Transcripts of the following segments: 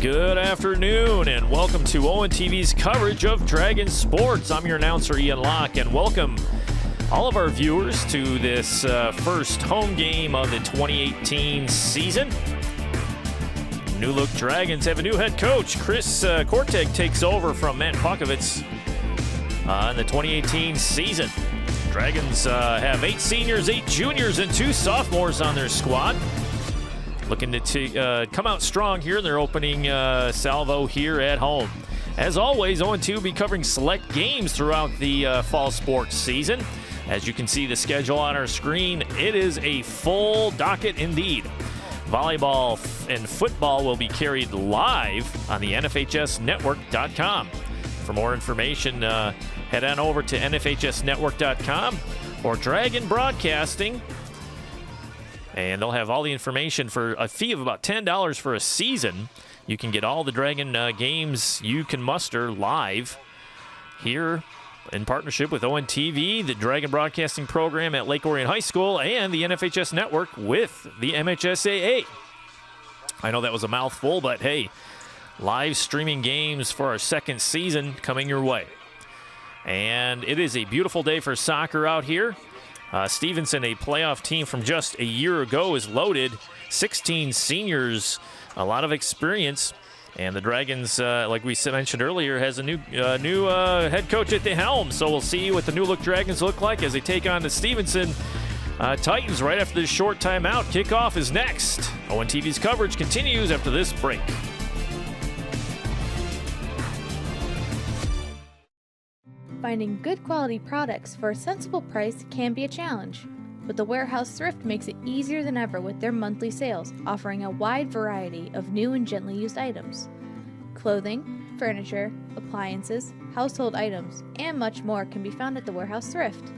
Good afternoon, and welcome to ONTV's coverage of Dragon Sports. I'm your announcer, Ian Locke, and welcome all of our viewers to this first home game of the 2018 season. New Look Dragons have a new head coach. Chris Korteg takes over from Matt Pakovitz in the 2018 season. Dragons have 8 seniors, 8 juniors, and 2 sophomores on their squad. Looking to come out strong here in their opening salvo here at home. As always, ONT will be covering select games throughout the fall sports season. As you can see the schedule on our screen, it is a full docket indeed. Volleyball and football will be carried live on the NFHSnetwork.com. For more information, head on over to NFHSnetwork.com or Dragon Broadcasting. And they'll have all the information for a fee of about $10 for a season. You can get all the Dragon games you can muster live here in partnership with ONTV, the Dragon Broadcasting Program at Lake Orion High School, and the NFHS Network with the MHSAA. I know that was a mouthful, but hey, live streaming games for our second season coming your way. And it is a beautiful day for soccer out here. Stevenson, a playoff team from just a year ago, is loaded. 16 seniors, a lot of experience. And the Dragons, like we mentioned earlier, has a new head coach at the helm. So we'll see what the New Look Dragons look like as they take on the Stevenson Titans right after this short timeout. Kickoff is next. ONTV's coverage continues after this break. Finding good quality products for a sensible price can be a challenge, but the Warehouse Thrift makes it easier than ever with their monthly sales, offering a wide variety of new and gently used items. Clothing, furniture, appliances, household items, and much more can be found at the Warehouse Thrift.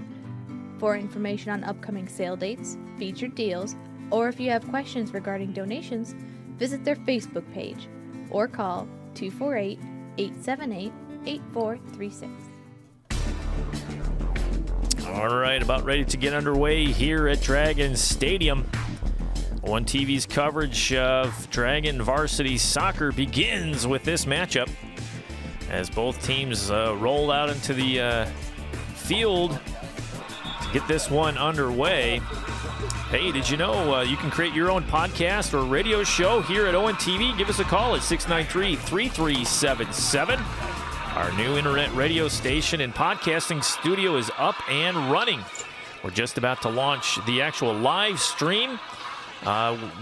For information on upcoming sale dates, featured deals, or if you have questions regarding donations, visit their Facebook page or call 248-878-8436. All right, about ready to get underway here at Dragon Stadium. ONTV's coverage of Dragon varsity soccer begins with this matchup as both teams roll out into the field to get this one underway. Hey, did you know you can create your own podcast or radio show here at ONTV? Give us a call at 693-3377. Our new internet radio station and podcasting studio is up and running. We're just about to launch the actual live stream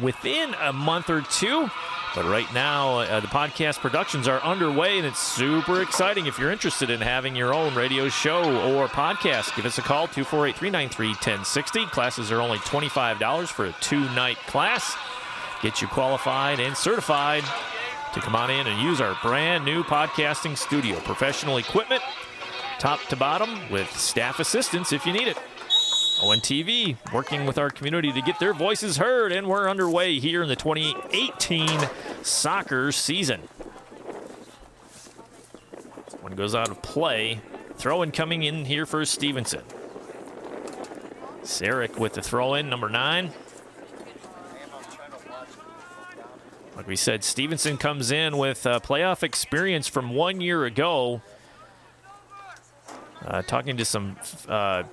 within a month or two. But right now, the podcast productions are underway, and it's super exciting. If you're interested in having your own radio show or podcast, give us a call, 248-393-1060. Classes are only $25 for a 2-night class. Get you qualified and certified to come on in and use our brand new podcasting studio. Professional equipment, top to bottom, with staff assistance if you need it. ONTV, working with our community to get their voices heard, and we're underway here in the 2018 soccer season. One goes out of play. Throw-in coming in here for Stevenson. Sarek with the throw-in, number 9. Like we said, Stevenson comes in with playoff experience from 1 year ago. Talking to some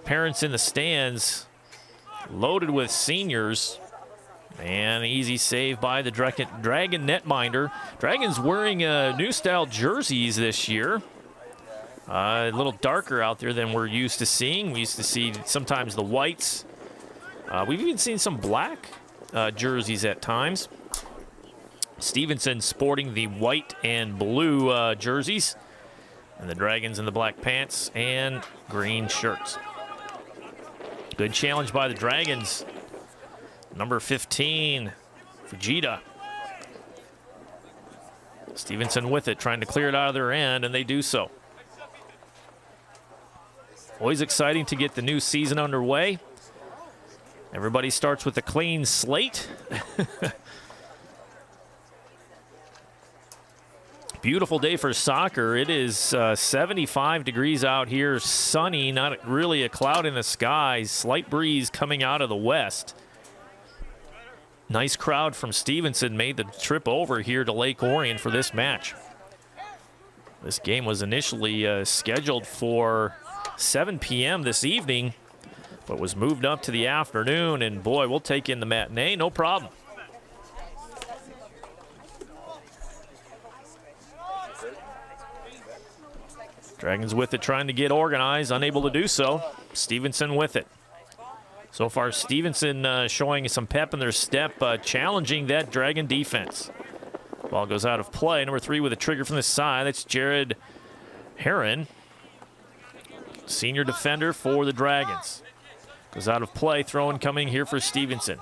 parents in the stands, loaded with seniors. And easy save by the Dragon netminder. Dragons wearing new style jerseys this year. A little darker out there than we're used to seeing. We used to see sometimes the whites. We've even seen some black jerseys at times. Stevenson sporting the white and blue jerseys, and the Dragons in the black pants and green shirts. Good challenge by the Dragons. Number 15, Fujita. Stevenson with it, trying to clear it out of their end, and they do so. Always exciting to get the new season underway. Everybody starts with a clean slate. Beautiful day for soccer. It is 75 degrees out here, sunny, not really a cloud in the sky, slight breeze coming out of the west. Nice crowd from Stevenson made the trip over here to Lake Orion for this match. This game was initially scheduled for 7 p.m. this evening, but was moved up to the afternoon, and boy, we'll take in the matinee, no problem. Dragons with it, trying to get organized, unable to do so. Stevenson with it. So far, Stevenson showing some pep in their step, challenging that Dragon defense. Ball goes out of play. Number 3 with a trigger from the side. That's Jared Heron, senior defender for the Dragons. Goes out of play. Throw-in coming here for Stevenson.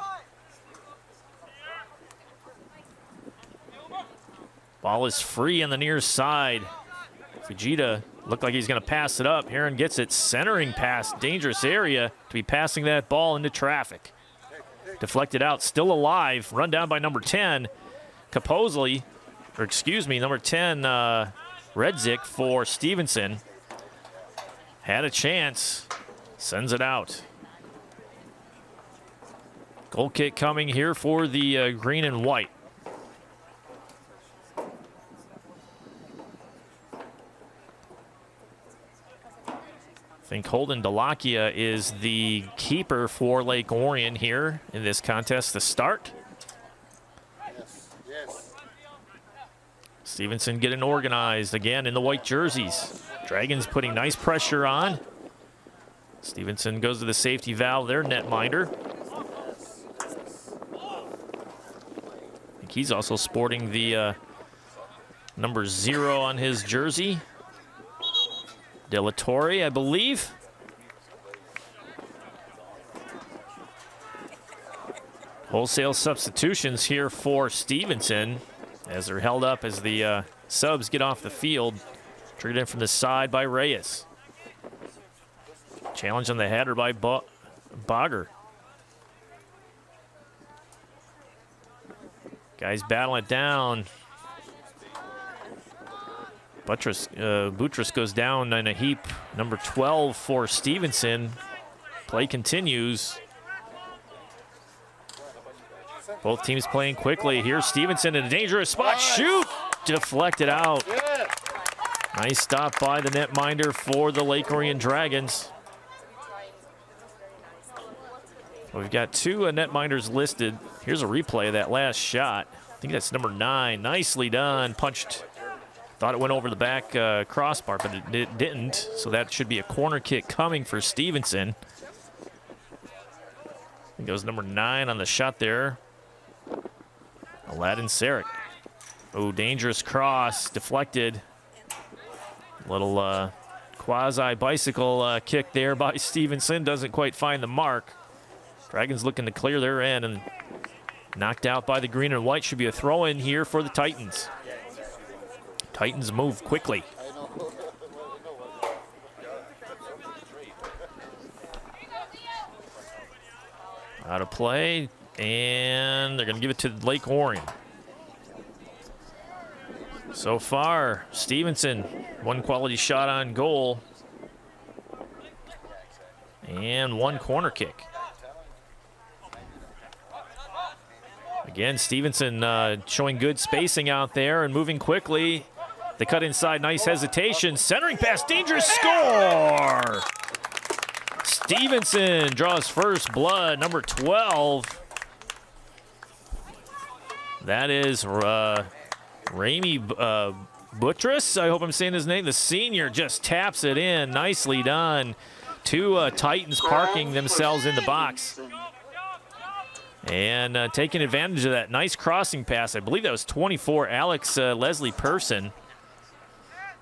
Ball is free on the near side. Fujita looked like he's going to pass it up. Heron gets it, centering pass, dangerous area to be passing that ball into traffic. Deflected out, still alive, run down by number 10, Kaposley, or excuse me, number 10, Redzik for Stevenson. Had a chance, sends it out. Goal kick coming here for the green and white. I think Holden Delakia is the keeper for Lake Orion here in this contest to start. Yes. Stevenson getting organized again in the white jerseys. Dragons putting nice pressure on. Stevenson goes to the safety valve, their netminder. I think he's also sporting the number 0 on his jersey. De La Torre, I believe. Wholesale substitutions here for Stevenson as they're held up as the subs get off the field. Triggered in from the side by Reyes. Challenge on the header by Bogger. Guys battle it down. Buttress goes down in a heap. Number 12 for Stevenson. Play continues. Both teams playing quickly. Here's Stevenson in a dangerous spot. Shoot! Deflected out. Nice stop by the netminder for the Lake Orion Dragons. We've got 2 netminders listed. Here's a replay of that last shot. I think that's number 9. Nicely done. Punched. Thought it went over the back crossbar, but it didn't. So that should be a corner kick coming for Stevenson. I think it was number 9 on the shot there. Aladdin Sarek. Oh, dangerous cross. Deflected. Little quasi-bicycle kick there by Stevenson. Doesn't quite find the mark. Dragons looking to clear their end, and knocked out by the green and white. Should be a throw-in here for the Titans. Titans move quickly. Out of play, and they're going to give it to Lake Orion. So far, Stevenson, 1 quality shot on goal, and 1 corner kick. Again, Stevenson showing good spacing out there and moving quickly. They cut inside, nice hesitation. Centering pass, dangerous score! Stevenson draws first blood, number 12. That is Ramy Buttress, I hope I'm saying his name. The senior just taps it in, nicely done. 2 Titans parking themselves in the box. And taking advantage of that nice crossing pass. I believe that was 24, Alex Leslie Person.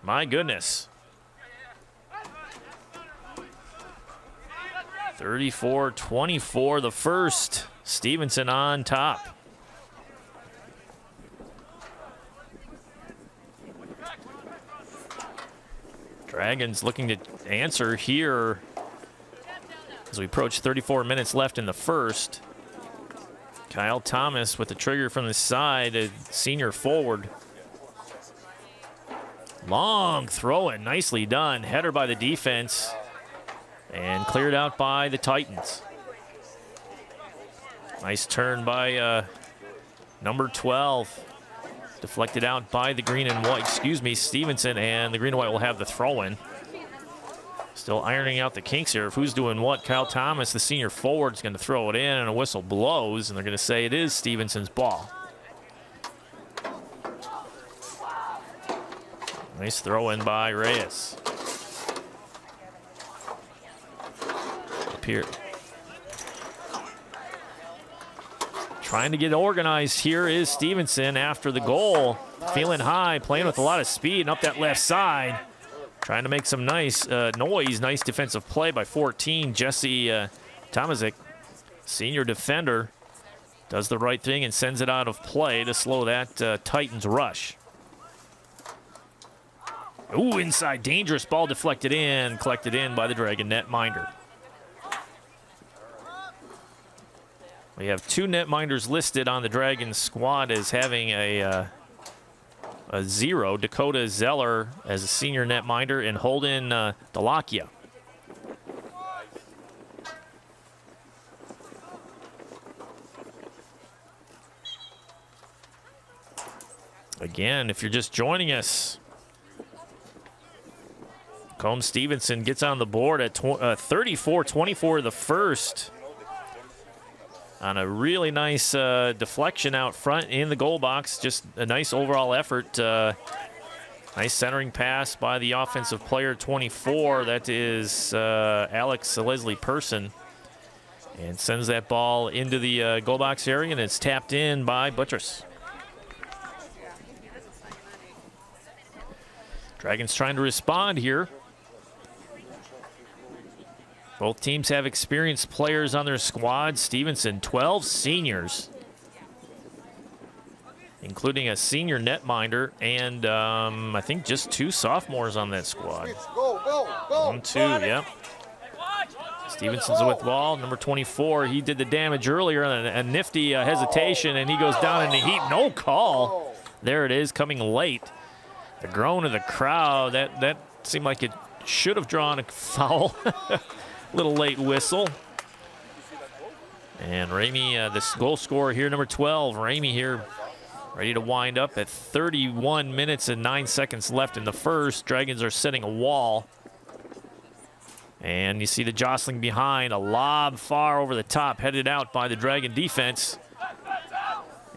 My goodness. 34-24 the first. Stevenson on top. Dragons looking to answer here as we approach 34 minutes left in the first. Kyle Thomas with the trigger from the side, a senior forward. Long throw-in, nicely done. Header by the defense and cleared out by the Titans. Nice turn by number 12. Deflected out by the green and white, Stevenson, and the green and white will have the throw-in. Still ironing out the kinks here of who's doing what. Kyle Thomas, the senior forward, is going to throw it in, and a whistle blows, and they're going to say it is Stevenson's ball. Nice throw-in by Reyes. Up here. Trying to get organized here is Stevenson after the goal. Feeling high, playing with a lot of speed, and up that left side. Trying to make some nice noise. Nice defensive play by 14. Jesse Tomazic, senior defender, does the right thing and sends it out of play to slow that Titans rush. Ooh, inside, dangerous ball deflected in, collected in by the Dragon netminder. We have 2 netminders listed on the Dragons squad as having a 0. Dakota Zeller as a senior netminder and Holden Delakia. Again, if you're just joining us, Macomb Stevenson gets on the board at 34-24 the first. On a really nice deflection out front in the goal box. Just a nice overall effort. Nice centering pass by the offensive player, 24. That is Alex Leslie Person. And sends that ball into the goal box area, and it's tapped in by Buttress. Dragons trying to respond here. Both teams have experienced players on their squad. Stevenson, 12 seniors, including a senior netminder, and I think just 2 sophomores on that squad. 1, 2, yep. Stevenson's with the ball, number 24. He did the damage earlier, a nifty hesitation, and he goes down in the heat. No call. There it is, coming late. The groan of the crowd. That seemed like it should have drawn a foul. Little late whistle. And Ramey, this goal scorer here, number 12, Ramey here, ready to wind up at 31 minutes and 9 seconds left in the first. Dragons are setting a wall. And you see the jostling behind, a lob far over the top, headed out by the Dragon defense.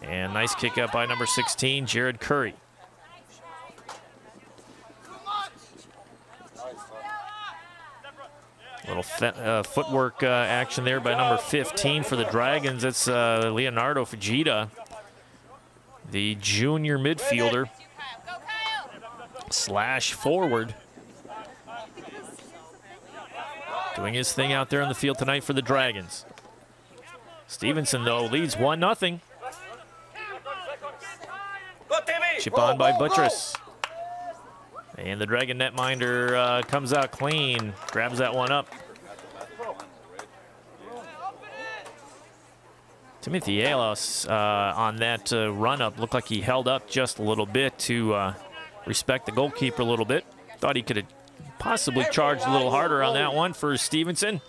And nice kick up by number 16, Jared Curry. Little footwork action there by number 15 for the Dragons. It's Leonardo Fujita, the junior midfielder / forward. Doing his thing out there on the field tonight for the Dragons. Stevenson, though, leads 1-0. Chip on by Buttress. And the Dragon netminder comes out clean, grabs that one up. Timothy Alos on that run-up looked like he held up just a little bit to respect the goalkeeper a little bit. Thought he could have possibly charged a little harder on that one for Stevenson.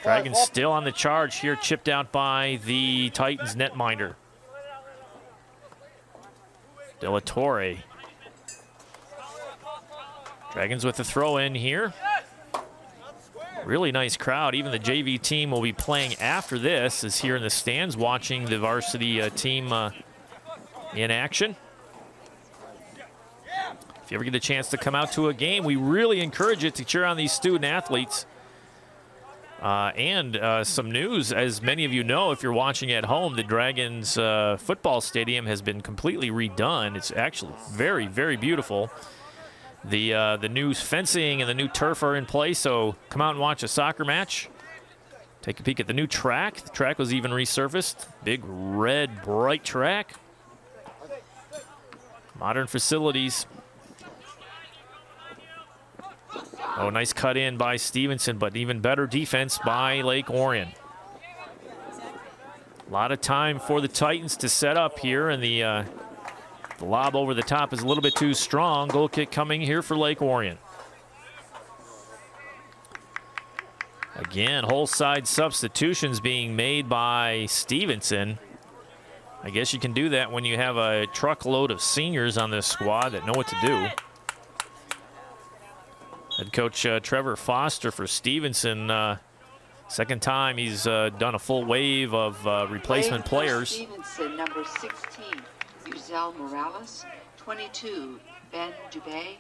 Dragons still on the charge here, chipped out by the Titans netminder. De La Torre. Dragons with the throw in here. Really nice crowd. Even the JV team will be playing after this, is here in the stands watching the varsity team in action. If you ever get a chance to come out to a game, we really encourage you to cheer on these student athletes. And some news, as many of you know, if you're watching at home, the Dragons football stadium has been completely redone. It's actually very, very beautiful. The new fencing and the new turf are in place, so come out and watch a soccer match. Take a peek at the new track. The track was even resurfaced. Big, red, bright track. Modern facilities. Oh, nice cut in by Stevenson, but even better defense by Lake Orion. A lot of time for the Titans to set up here, and the lob over the top is a little bit too strong. Goal kick coming here for Lake Orion. Again, whole side substitutions being made by Stevenson. I guess you can do that when you have a truckload of seniors on this squad that know what to do. Head coach Trevor Foster for Stevenson. Second time he's done a full wave of replacement players. Stevenson, number 16, Uzel Morales, 22, Ben Dubé.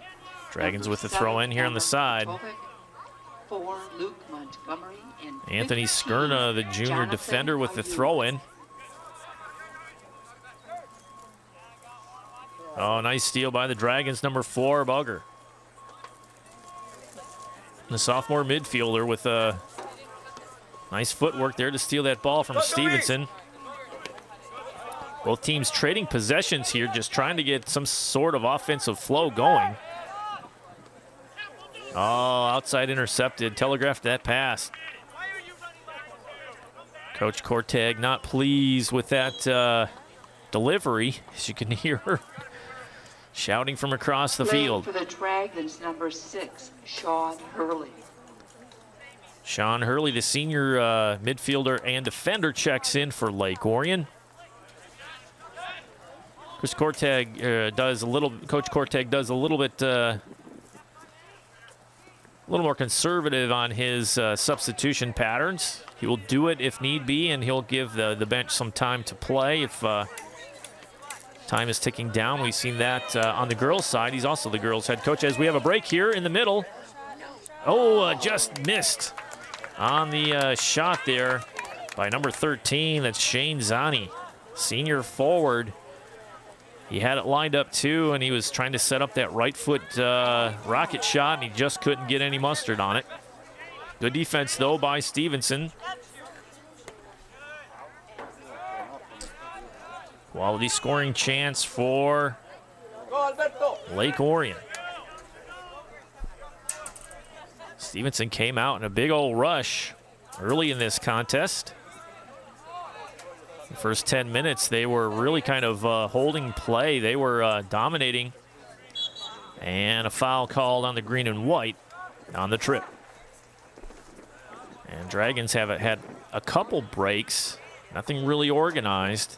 Dragons with the throw in here on the side. 4, Luke Montgomery, and Anthony Skirna, the junior Jonathan defender, with the throw in. Oh, nice steal by the Dragons, number 4, Bugger. The sophomore midfielder with a nice footwork there to steal that ball from Stevenson. Both teams trading possessions here, just trying to get some sort of offensive flow going. Oh, outside intercepted, telegraphed that pass. Coach Korteg not pleased with that delivery, as you can hear her shouting from across the field. For the Dragons, number 6, Sean Hurley. Sean Hurley, the senior midfielder and defender, checks in for Lake Orion. Coach Korteg does a little bit a little more conservative on his substitution patterns. He will do it if need be, and he'll give the bench some time to play if time is ticking down. We've seen that on the girls' side. He's also the girls' head coach. As we have a break here in the middle. Oh, just missed on the shot there by number 13. That's Shane Zani, senior forward. He had it lined up too, and he was trying to set up that right foot rocket shot, and he just couldn't get any mustard on it. Good defense, though, by Stevenson. Quality scoring chance for Lake Orion. Stevenson came out in a big old rush early in this contest. The first 10 minutes, they were really kind of holding play. They were dominating. And a foul called on the green and white on the trip. And Dragons have had a couple breaks. Nothing really organized.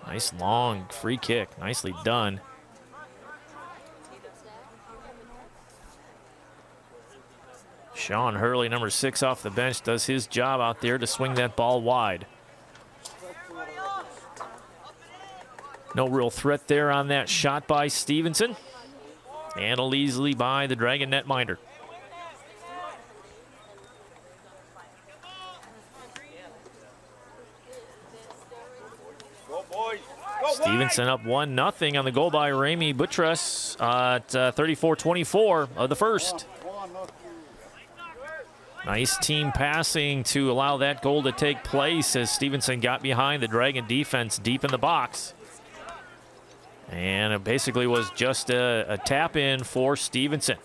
Nice long free kick. Nicely done. Sean Hurley, number 6 off the bench, does his job out there to swing that ball wide. No real threat there on that shot by Stevenson. Handled easily by the Dragon netminder. Stevenson up 1-0 on the goal by Ramey Buttress at 34-24 of the first. Nice team passing to allow that goal to take place as Stevenson got behind the Dragon defense deep in the box. And it basically was just a tap in for Stevenson.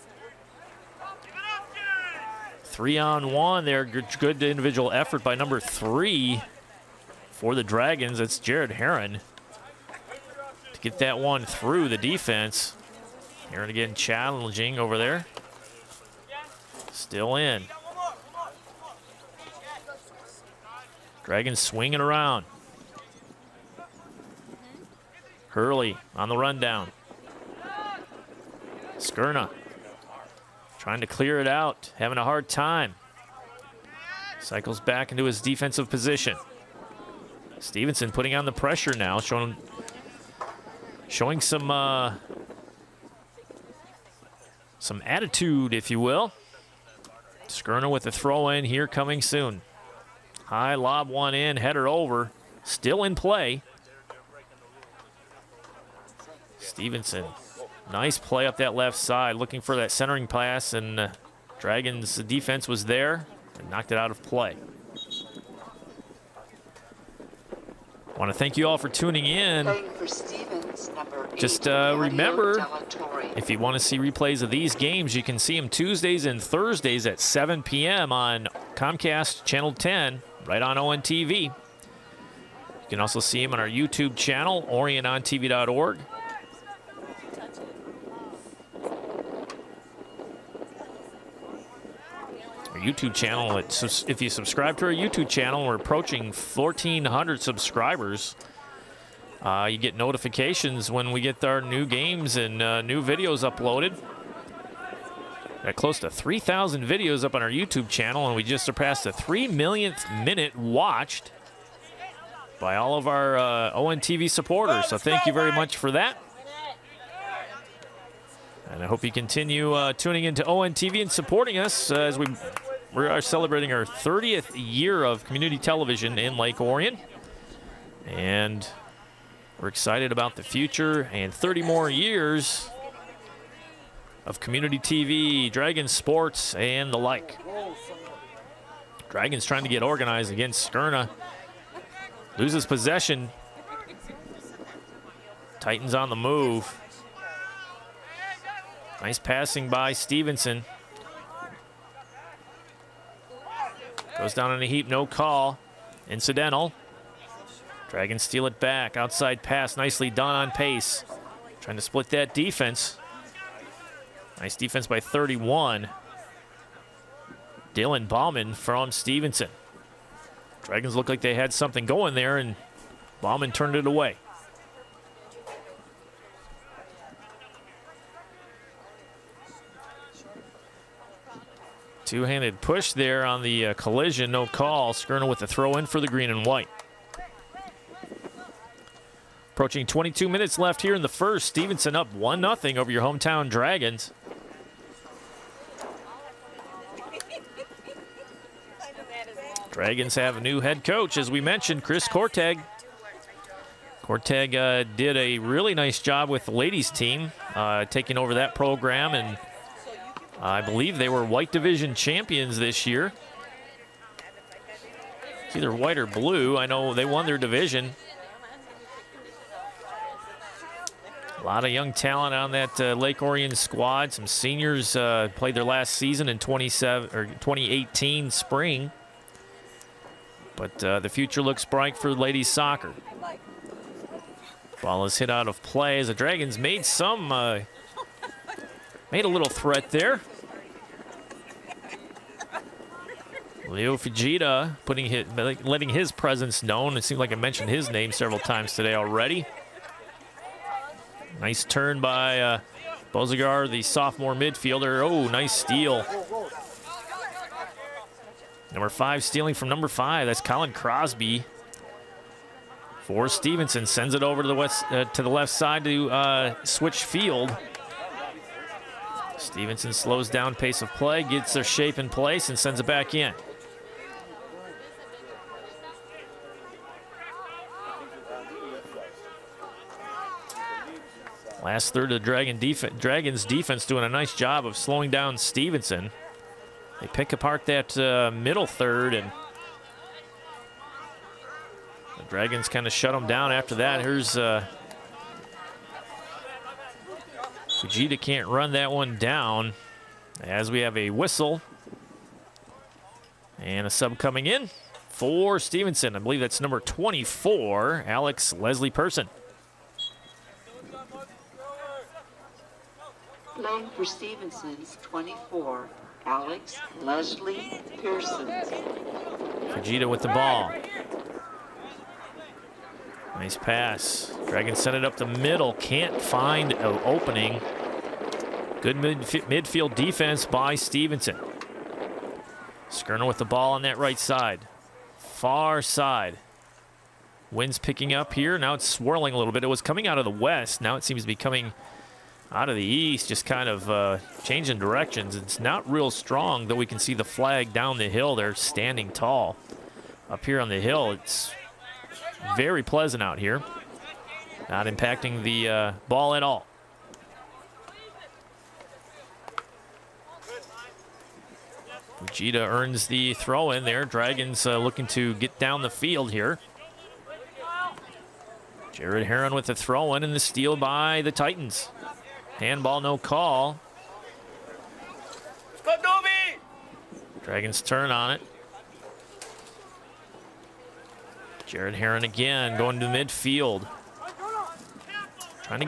3-on-1 there. Good individual effort by number 3 for the Dragons. It's Jared Heron to get that one through the defense. Heron again challenging over there. Still in. Dragons swinging around. Hurley on the rundown. Skirna trying to clear it out, having a hard time. Cycles back into his defensive position. Stevenson putting on the pressure now, showing some attitude, if you will. Skirna with the throw in here coming soon. High lob one in, header over, still in play. Stevenson, nice play up that left side, looking for that centering pass, and Dragons' defense was there and knocked it out of play. I want to thank you all for tuning in. Just remember, if you want to see replays of these games, you can see them Tuesdays and Thursdays at 7 p.m. on Comcast Channel 10, right on ONTV. You can also see them on our YouTube channel, orionontv.org. YouTube channel. If you subscribe to our YouTube channel, we're approaching 1,400 subscribers. You get notifications when we get our new games and new videos uploaded. Got close to 3,000 videos up on our YouTube channel, and we just surpassed the 3 millionth minute watched by all of our ONTV supporters. So thank you very much for that. And I hope you continue tuning into ONTV and supporting us as we are celebrating our 30th year of community television in Lake Orion. And we're excited about the future and 30 more years of community TV, Dragon Sports, and the like. Dragons trying to get organized against Skurna. Loses possession. Titans on the move. Nice passing by Stevenson. Goes down in a heap, no call. Incidental. Dragons steal it back. Outside pass, nicely done on pace. Trying to split that defense. Nice defense by 31. Dylan Bauman from Stevenson. Dragons look like they had something going there, and Bauman turned it away. Two-handed push there on the collision, no call. Skurna with the throw in for the green and white. Approaching 22 minutes left here in the first. Stevenson up 1-0 over your hometown Dragons. Dragons have a new head coach, as we mentioned, Chris Korteg. Korteg did a really nice job with the ladies team, taking over that program, and I believe they were white division champions this year. It's either white or blue. I know they won their division. A lot of young talent on that Lake Orion squad. Some seniors played their last season in 2018 spring. But the future looks bright for ladies soccer. Ball is hit out of play as the Dragons made a little threat there. Leo Fujita letting his presence known. It seemed like I mentioned his name several times today already. Nice turn by Bozigar, the sophomore midfielder. Oh, nice steal. Number 5 stealing from number 5. That's Colin Crosby. For Stevenson, sends it over to the left side to switch field. Stevenson slows down pace of play, gets their shape in place, and sends it back in. Last third of the Dragons defense doing a nice job of slowing down Stevenson. They pick apart that middle third, and the Dragons kind of shut them down after that. Here's Fujita can't run that one down as we have a whistle and a sub coming in for Stevenson. I believe that's number 24, Alex Leslie Person. Playing for Stevenson's 24, Alex Leslie Pearson. Fujita with the ball. Nice pass. Dragons send it up the middle. Can't find an opening. Good midfield defense by Stevenson. Skurna with the ball on that right side. Far side. Wind's picking up here. Now it's swirling a little bit. It was coming out of the west. Now it seems to be coming out of the east, just kind of changing directions. It's not real strong, though we can see the flag down the hill there standing tall. Up here on the hill, it's very pleasant out here. Not impacting the ball at all. Fujita earns the throw in there. Dragons looking to get down the field here. Jared Heron with the throw in and the steal by the Titans. Handball, no call. Dragons turn on it. Jared Heron again going to midfield. Trying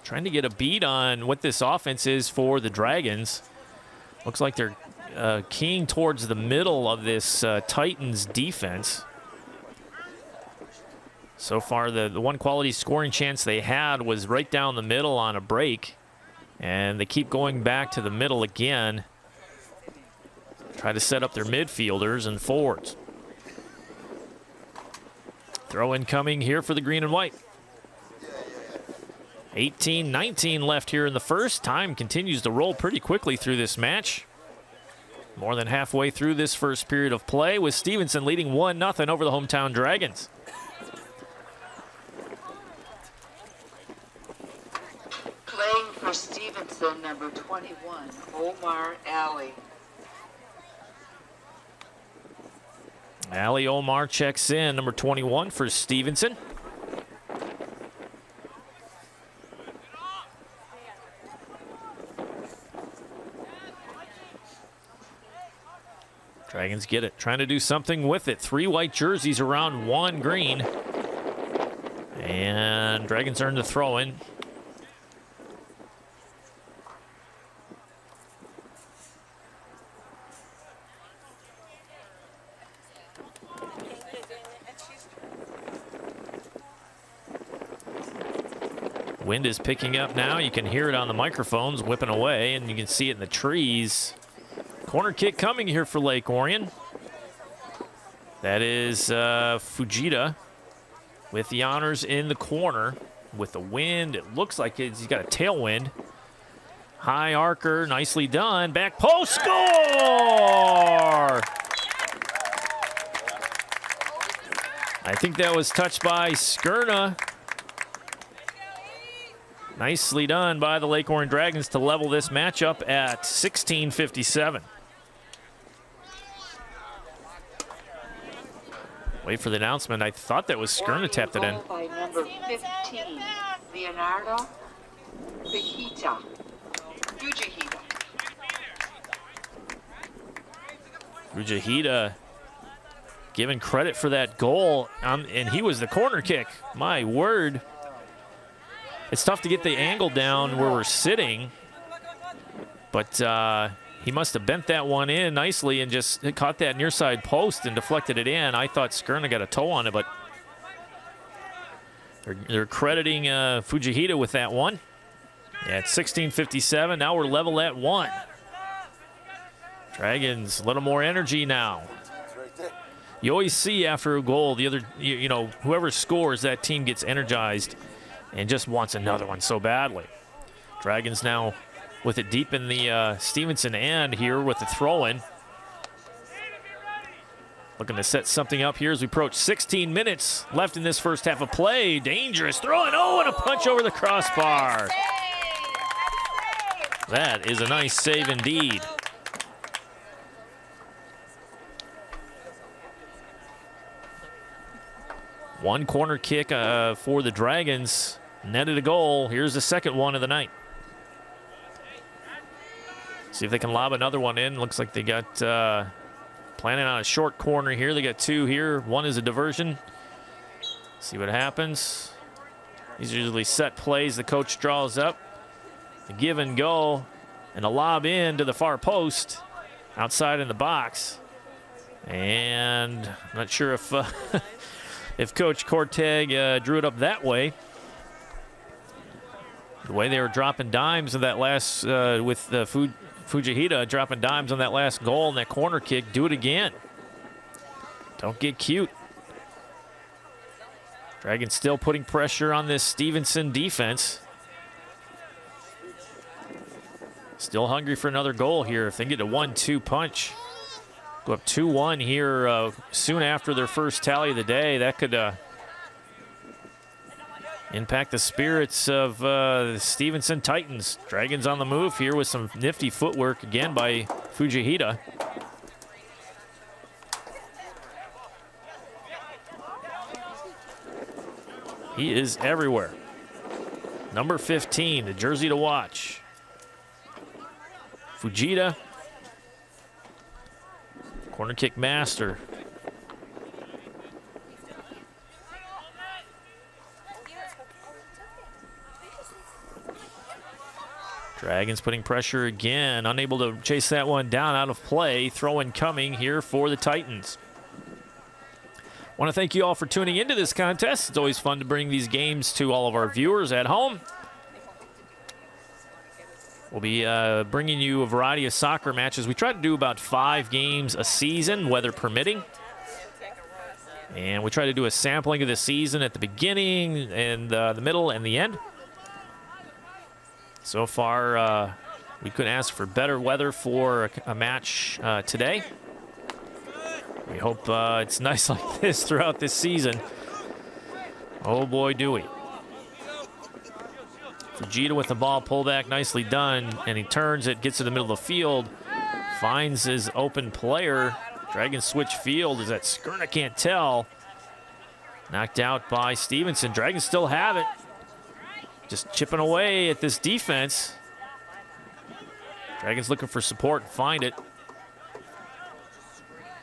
trying to get a beat on what this offense is for the Dragons. Looks like they're keying towards the middle of this Titans defense. So far, the one quality scoring chance they had was right down the middle on a break. And they keep going back to the middle again. Try to set up their midfielders and forwards. Throw in coming here for the green and white. 18-19 left here in the first. Time continues to roll pretty quickly through this match. More than halfway through this first period of play, with Stevenson leading 1-0 over the hometown Dragons. Playing for Stevenson, number 21, Omar Ali. Ali Omar checks in, number 21 for Stevenson. Dragons get it, trying to do something with it. 3 white jerseys around 1 green. And Dragons earn the throw in. Wind is picking up now. You can hear it on the microphones whipping away, and you can see it in the trees. Corner kick coming here for Lake Orion. That is Fujita with the honors in the corner. With the wind, it looks like he's got a tailwind. High arcer, nicely done. Back post, score! I think that was touched by Skurna. Nicely done by the Lake Orion Dragons to level this matchup at 16:57. Wait for the announcement. I thought that was Skurna tapped it in. By number 15, Leonardo Fujita. Fujita given credit for that goal, and he was the corner kick. My word. It's tough to get the angle down where we're sitting, but he must have bent that one in nicely and just caught that near side post and deflected it in. I thought Skurna got a toe on it, but they're crediting Fujita with that one. Yeah, it's 16:57. Now we're level at 1. Dragons, a little more energy now. You always see after a goal, the other, you know, whoever scores, that team gets energized and just wants another one so badly. Dragons now with it deep in the Stevenson end here with the throw-in. Looking to set something up here as we approach 16 minutes left in this first half of play. Dangerous throw-in. Oh, and a punch over the crossbar. That is a nice save indeed. One corner kick for the Dragons. Netted a goal. Here's the second one of the night. See if they can lob another one in. Looks like they got planning on a short corner here. They got 2 here. One is a diversion. See what happens. These are usually set plays the coach draws up. The give and go. And a lob in to the far post. Outside in the box. And I'm not sure if... if Coach Korteg drew it up that way. The way they were dropping dimes in that last, with Fujita dropping dimes on that last goal and that corner kick, do it again. Don't get cute. Dragons still putting pressure on this Stevenson defense. Still hungry for another goal here. If they get a 1-2 punch. Go up 2-1 here soon after their first tally of the day. That could impact the spirits of the Stevenson Titans. Dragons on the move here with some nifty footwork again by Fujita. He is everywhere. Number 15, the jersey to watch. Fujita. Corner kick master. Dragons putting pressure again, unable to chase that one down, out of play. Throw-in coming here for the Titans. Want to thank you all for tuning into this contest. It's always fun to bring these games to all of our viewers at home. We'll be bringing you a variety of soccer matches. We try to do about 5 games a season, weather permitting. And we try to do a sampling of the season at the beginning and the middle and the end. So far, we couldn't ask for better weather for a match today. We hope it's nice like this throughout this season. Oh boy, do we. Fujita with the ball, pullback, nicely done. And he turns it, gets to the middle of the field, finds his open player. Dragons switch field. Is that Skurna? Can't tell. Knocked out by Stevenson. Dragons still have it. Just chipping away at this defense. Dragons looking for support and find it.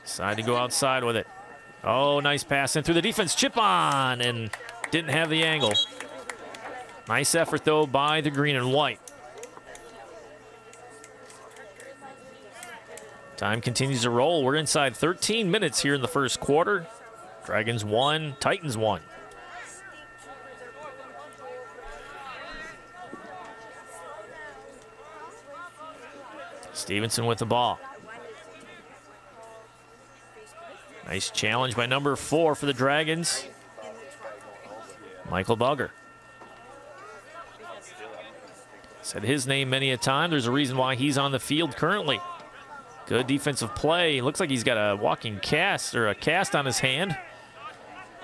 Decide to go outside with it. Oh, nice pass in through the defense. Chip on, and didn't have the angle. Nice effort, though, by the green and white. Time continues to roll. We're inside 13 minutes here in the first quarter. Dragons 1, Titans 1. Stevenson with the ball. Nice challenge by number 4 for the Dragons. Michael Bugger. Said his name many a time. There's a reason why he's on the field currently. Good defensive play. Looks like he's got a walking cast or a cast on his hand.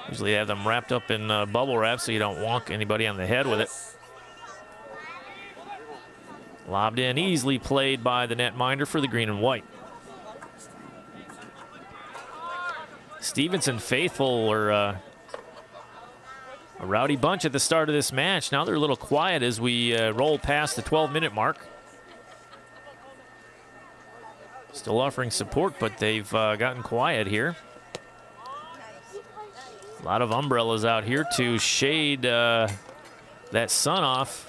Usually they have them wrapped up in bubble wrap so you don't wonk anybody on the head with it. Lobbed in, easily played by the netminder for the green and white. Stevenson faithful were a rowdy bunch at the start of this match. Now they're a little quiet as we roll past the 12-minute mark. Still offering support, but they've gotten quiet here. A lot of umbrellas out here to shade that sun off.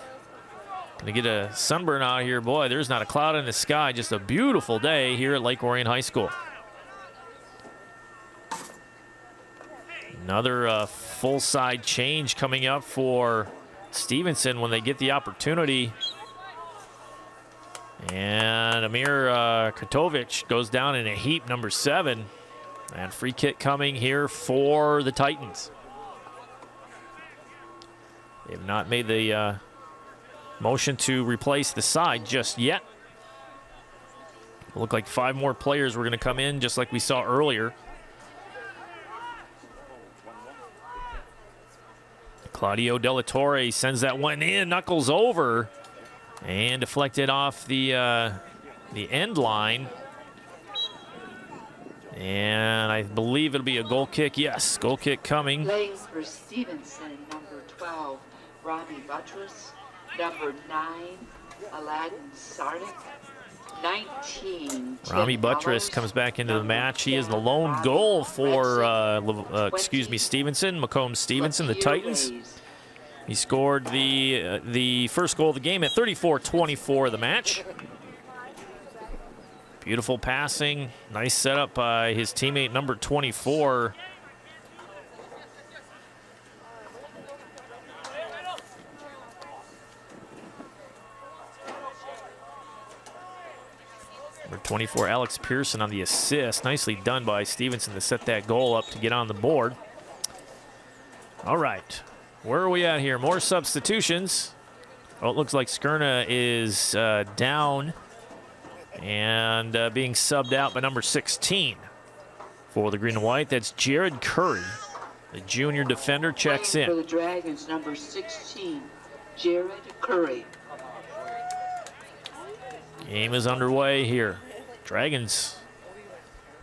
Gonna get a sunburn out here. Boy, there's not a cloud in the sky. Just a beautiful day here at Lake Orion High School. Another full side change coming up for Stevenson when they get the opportunity. And Amir Kotovic goes down in a heap, number 7. And free kick coming here for the Titans. They have not made the motion to replace the side just yet. It looked like 5 more players were going to come in, just like we saw earlier. Claudio Della Torre sends that one in, knuckles over, and deflected off the end line. And I believe it'll be a goal kick. Yes, goal kick coming. Playing for Stevenson, number 12, Rami Buttress. Number 9, Aladdin Sardik. 19, Rami Buttress comes back into the match. He is the lone goal for, Stevenson, Macomb Stevenson, the Titans. He scored the first goal of the game at 34-24 of the match. Beautiful passing. Nice setup by his teammate, number 24. Number 24, Alex Pearson on the assist. Nicely done by Stevenson to set that goal up to get on the board. All right. Where are we at here? More substitutions. Oh, it looks like Skurna is down and being subbed out by number 16 for the green and white. That's Jared Curry, the junior defender, checks in. For the Dragons, number 16, Jared Curry. Game is underway here. Dragons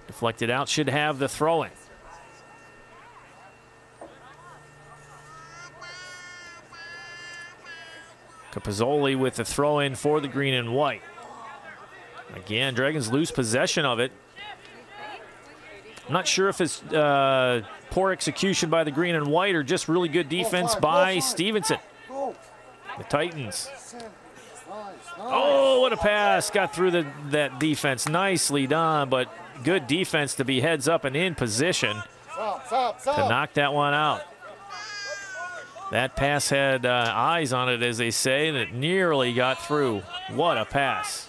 deflected out, should have the throw-in. Capozzoli with the throw-in for the green and white. Again, Dragons lose possession of it. I'm not sure if it's poor execution by the green and white or just really good defense by Stevenson. The Titans Oh, what a pass. Got through that defense. Nicely done, but good defense to be heads up and in position to knock that one out. That pass had eyes on it, as they say, and it nearly got through. What a pass.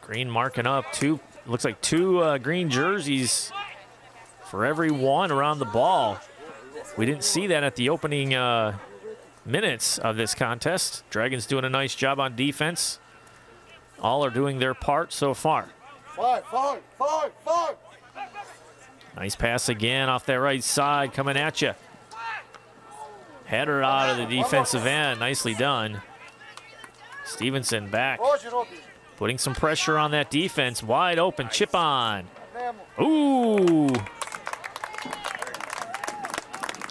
Green marking up looks like two green jerseys for every one around the ball. We didn't see that at the opening minutes of this contest. Dragons doing a nice job on defense. All are doing their part so far. Five. Nice pass again off that right side coming at you. Header out of the defensive end. Nicely done. Stevenson back. Putting some pressure on that defense. Wide open. Chip on. Ooh.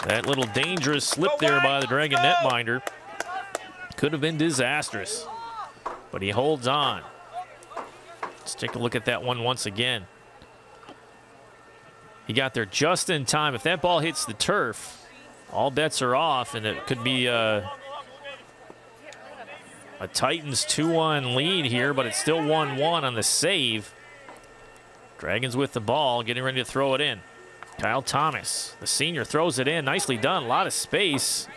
That little dangerous slip there by the Dragon netminder could have been disastrous, but he holds on. Let's take a look at that one once again. He got there just in time. If that ball hits the turf, all bets are off, and it could be a Titans 2-1 lead here, but it's still 1-1 on the save. Dragons with the ball, getting ready to throw it in. Kyle Thomas, the senior, throws it in. Nicely done, a lot of space.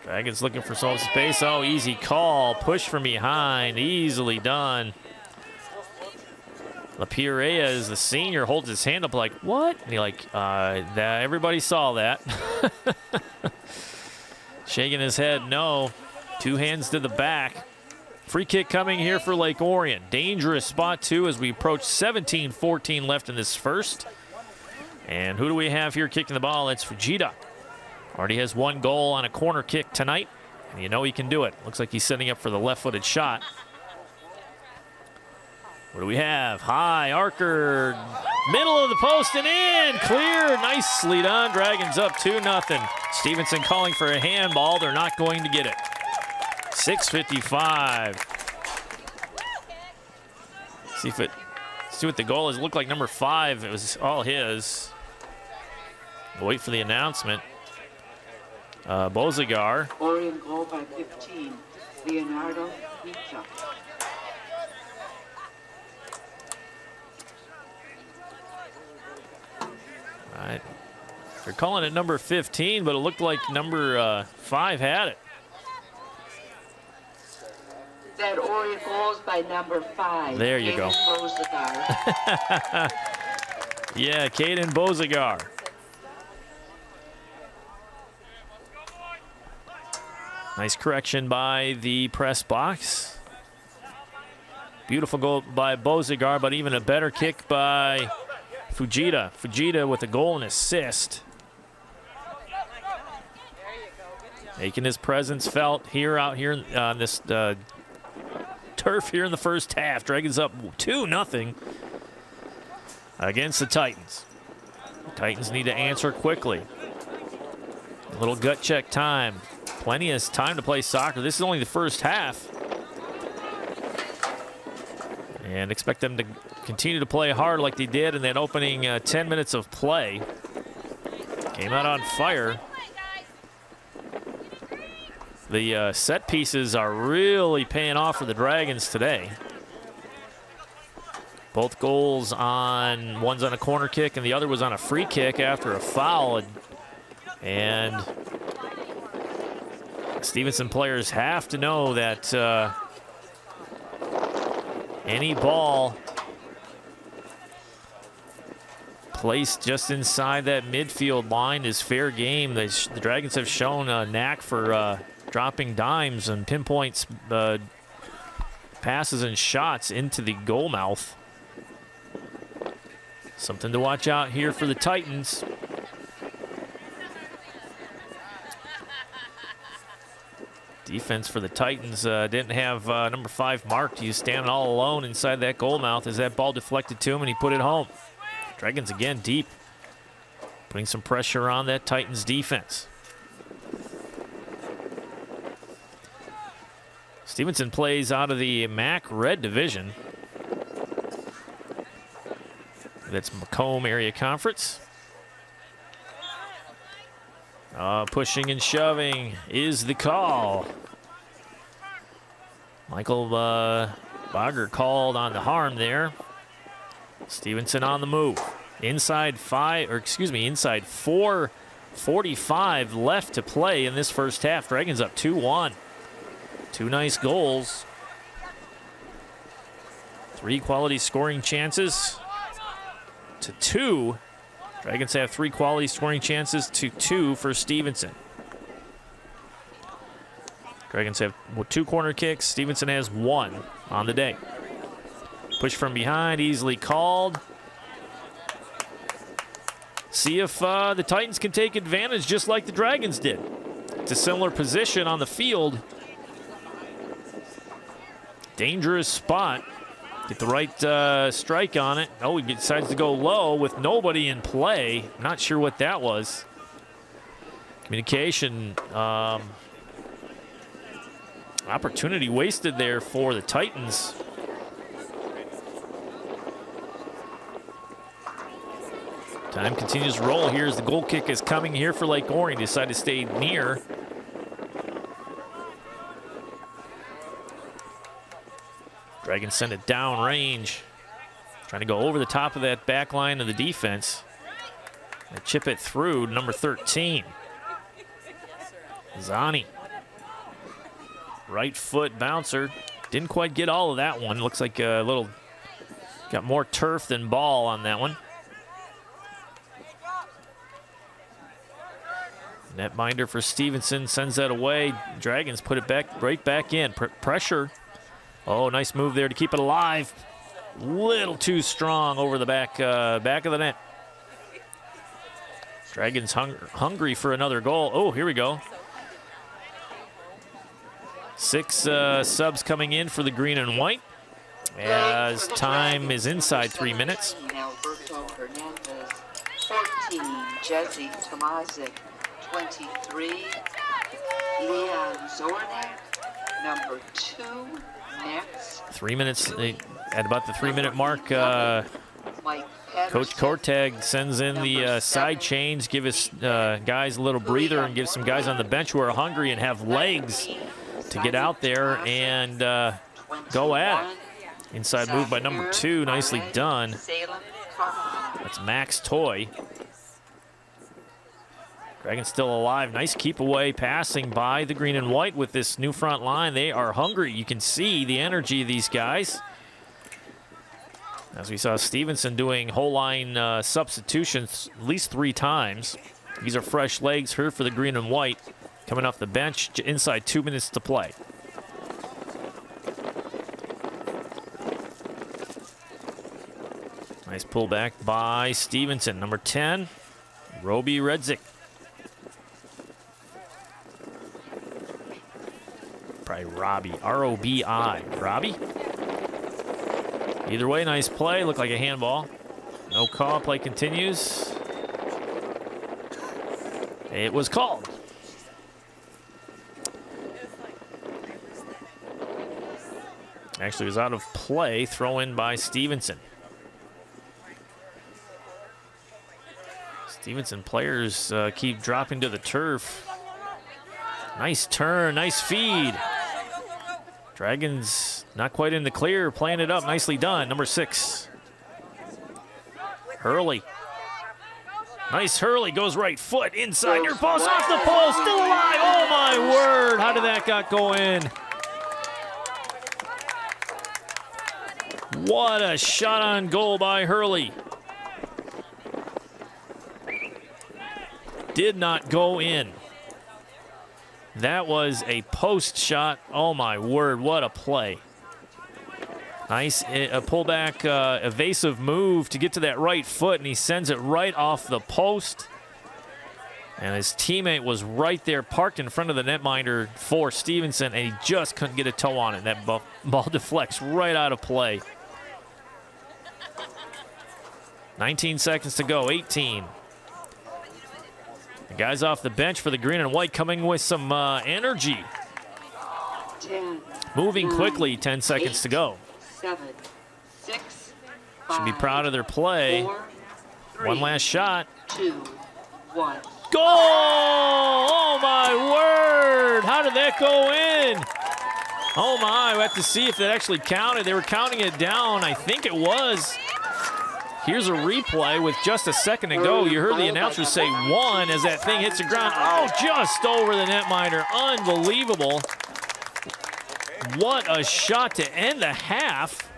Dragons looking for some space. Oh, easy call. Push from behind, easily done. LaPierre Reyes, the senior, holds his hand up like, what? And he everybody saw that. Shaking his head, no. Two hands to the back. Free kick coming here for Lake Orion. Dangerous spot, too, as we approach 17-14 left in this first. And who do we have here kicking the ball? It's Fujita. Already has one goal on a corner kick tonight. And you know he can do it. Looks like he's setting up for the left-footed shot. What do we have? High, Archer, middle of the post and in. Clear, nicely done. Dragons up 2-0. Stevenson calling for a handball. They're not going to get it. 6:55. See what the goal is. It looked like number 5. It was all his. We'll wait for the announcement. Bozigar. Orion goal by 15. Leonardo Pizza. All right. They're calling it number 15, but it looked like number 5 had it. That Orion goals by number 5. There you go. Yeah, Caden Bozigar. Nice correction by the press box. Beautiful goal by Bozigar, but even a better kick by Fujita. Fujita with a goal and assist. Making his presence felt out here on this turf here in the first half. Dragons up 2-0 against the Titans. The Titans need to answer quickly. A little gut check time. Plenty of time to play soccer. This is only the first half. And expect them to continue to play hard like they did in that opening 10 minutes of play. Came out on fire. The set pieces are really paying off for the Dragons today. Both goals one's on a corner kick and the other was on a free kick after a foul. And Stevenson players have to know that any ball placed just inside that midfield line is fair game. The Dragons have shown a knack for dropping dimes and pinpoints passes and shots into the goal mouth. Something to watch out here for the Titans. Defense for the Titans didn't have number 5 marked. He was standing all alone inside that goal mouth as that ball deflected to him and he put it home. Dragons again deep, putting some pressure on that Titans defense. Stevenson plays out of the MAC Red Division. That's Macomb Area Conference. Pushing and shoving is the call. Michael Bogger called on the harm there. Stevenson on the move. Inside 4:45 left to play in this first half. Dragons up 2-1. Two nice goals. 3 quality scoring chances to 2. Dragons have 3 quality scoring chances to 2 for Stevenson. Dragons have 2 corner kicks. Stevenson has 1 on the day. Push from behind, easily called. See if the Titans can take advantage just like the Dragons did. It's a similar position on the field. Dangerous spot. Get the right strike on it. Oh, he decides to go low with nobody in play. Not sure what that was. Communication opportunity wasted there for the Titans. Time continues to roll here as the goal kick is coming here for Lake Orion. Decide to stay near. Dragons send it down range. Trying to go over the top of that back line of the defense. They chip it through number 13. Zani. Right foot bouncer. Didn't quite get all of that one. Looks like a little, got more turf than ball on that one. Netminder for Stevenson sends that away. Dragons put it back, right back in. Pressure. Oh, nice move there to keep it alive. Little too strong over the back of the net. Dragons hungry for another goal. Oh, here we go. 6 subs coming in for the green and white as time is inside 3 minutes. Alberto Hernandez, 14, Jesse Tomazic, 23, Leon Zornak, number 2, next. 3 minutes, at about the 3-minute mark, Coach Kortag sends in the side change, give his guys a little breather and give some guys on the bench who are hungry and have legs to get out there and go at it. Inside move by number 2, nicely done. That's Max Toy. Dragons still alive. Nice keep away passing by the green and white with this new front line. They are hungry. You can see the energy of these guys. As we saw Stevenson doing whole line substitutions at least 3 times. These are fresh legs here for the green and white. Coming off the bench inside 2 minutes to play. Nice pullback by Stevenson. Number 10, Roby Redzik. Probably Robbie, R-O-B-I. Robbie? Either way, nice play. Looked like a handball. No call. Play continues. It was called. Actually, it was out of play. Throw in by Stevenson. Stevenson players keep dropping to the turf. Nice turn, nice feed. Dragons not quite in the clear, playing it up. Nicely done. Number 6. Hurley. Nice Hurley, goes right foot inside your post, off the post, still alive. Oh my word, how did that got go in? What a shot on goal by Hurley. Did not go in. That was a post shot. Oh my word, what a play. Nice pullback, evasive move to get to that right foot, and he sends it right off the post. And his teammate was right there, parked in front of the netminder for Stevenson, and he just couldn't get a toe on it. That ball deflects right out of play. 19 seconds to go, 18. The guys off the bench for the green and white coming with some energy. 10, Moving 9, quickly, 10 seconds 8, to go. 7, 6, Should be proud of their play. 4, 3, One last shot. 2, 1. Goal! Oh, my word! How did that go in? Oh, my. We have to see if that actually counted. They were counting it down. I think it was. Here's a replay with just a second to go. You heard the announcer say 1 as that thing hits the ground. Oh, just over the netminder. Unbelievable. What a shot to end the half.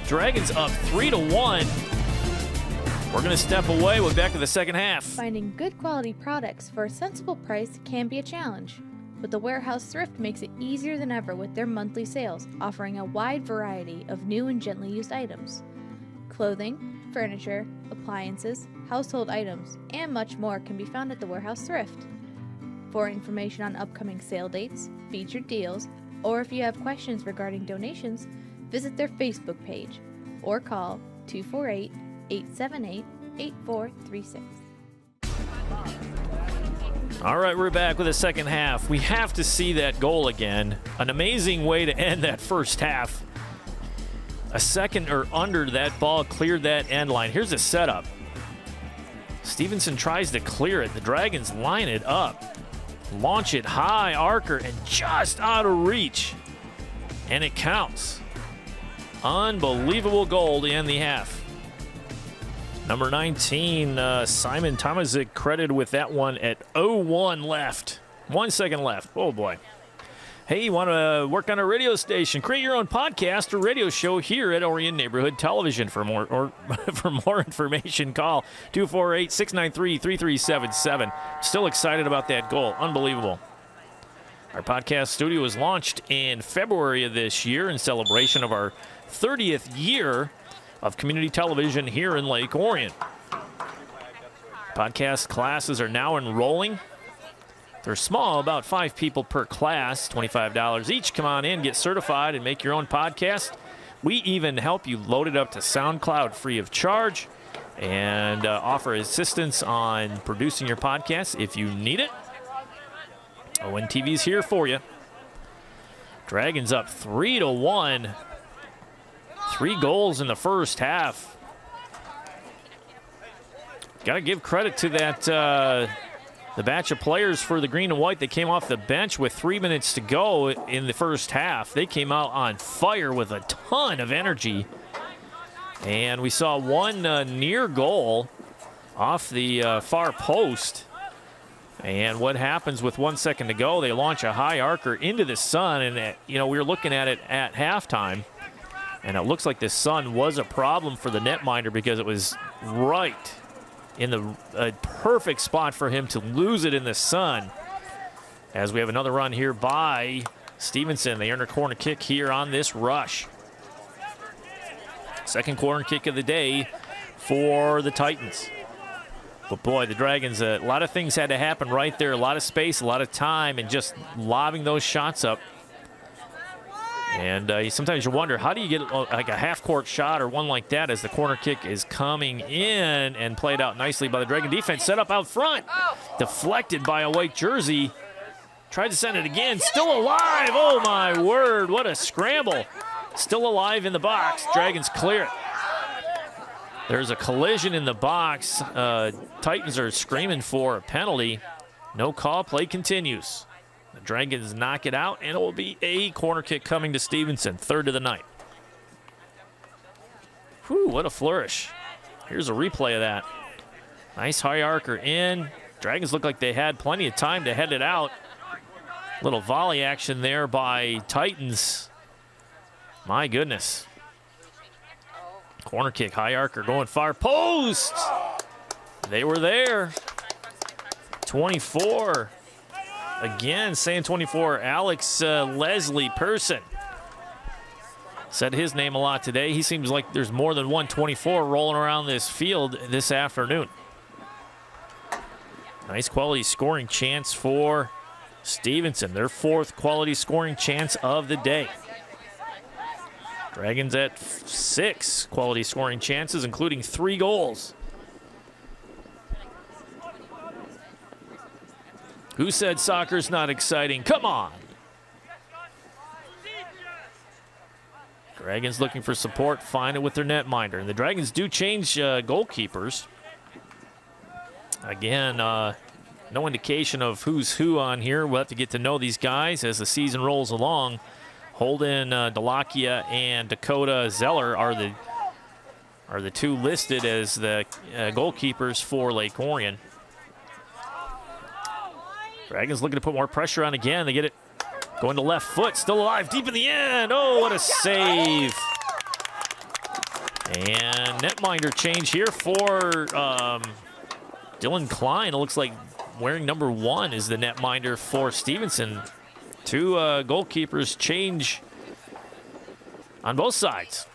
Dragons up 3-1. We're going to step away. We're back to the second half. Finding good quality products for a sensible price can be a challenge, but the Warehouse Thrift makes it easier than ever with their monthly sales, offering a wide variety of new and gently used items. Clothing, furniture, appliances, household items, and much more can be found at the Warehouse Thrift. For information on upcoming sale dates, featured deals, or if you have questions regarding donations, visit their Facebook page or call 248-878-8436. All right, we're back with the second half. We have to see that goal again. An amazing way to end that first half. A second or under, that ball cleared that end line. Here's the setup. Stevenson tries to clear it. The Dragons line it up. Launch it high, archer, and just out of reach. And it counts. Unbelievable goal to end the half. Number 19, Simon Tomazik credited with that one at 0-1 left. 1 second left. Oh, boy. Hey, you want to work on a radio station? Create your own podcast or radio show here at Orion Neighborhood Television. For more information, call 248-693-3377. Still excited about that goal. Unbelievable. Our podcast studio was launched in February of this year in celebration of our 30th year of community television here in Lake Orion. Podcast classes are now enrolling. They're small, about 5 people per class, $25 each. Come on in, get certified, and make your own podcast. We even help you load it up to SoundCloud free of charge and offer assistance on producing your podcast if you need it. ONTV's here for you. Dragons up 3-1. 3 goals in the first half. Got to give credit to that the batch of players for the green and white that came off the bench with 3 minutes to go in the first half. They came out on fire with a ton of energy. And we saw one near goal off the far post. And what happens with 1 second to go, they launch a high archer into the sun. And, we were looking at it at halftime. And it looks like the sun was a problem for the netminder because it was right in the perfect spot for him to lose it in the sun. As we have another run here by Stevenson. They earn a corner kick here on this rush. Second corner kick of the day for the Titans. But boy, the Dragons, a lot of things had to happen right there. A lot of space, a lot of time, and just lobbing those shots up. And sometimes you wonder, how do you get like a half-court shot or one like that as the corner kick is coming in and played out nicely by the Dragon defense. Set up out front. Deflected by a white jersey. Tried to send it again. Still alive. Oh, my word. What a scramble. Still alive in the box. Dragons clear it. There's a collision in the box. Titans are screaming for a penalty. No call. Play continues. The Dragons knock it out, and it will be a corner kick coming to Stevenson, third of the night. Whew, what a flourish. Here's a replay of that. Nice high archer in. Dragons look like they had plenty of time to head it out. Little volley action there by Titans. My goodness. Corner kick, high archer going far post. They were there. 24. Again, saying 24, Alex Leslie Person. Said his name a lot today. He seems like there's more than 124 rolling around this field this afternoon. Nice quality scoring chance for Stevenson. Their 4th quality scoring chance of the day. Dragons at 6 quality scoring chances, including 3 goals. Who said soccer's not exciting? Come on. Dragons looking for support, find it with their netminder. And the Dragons do change goalkeepers. Again, no indication of who's who on here. We'll have to get to know these guys as the season rolls along. Holden Delakia and Dakota Zeller are the two listed as the goalkeepers for Lake Orion. Dragons looking to put more pressure on again. They get it going to left foot, still alive, deep in the end. Oh, what a save. And netminder change here for Dylan Klein. It looks like wearing number 1 is the netminder for Stevenson. Two goalkeepers change on both sides.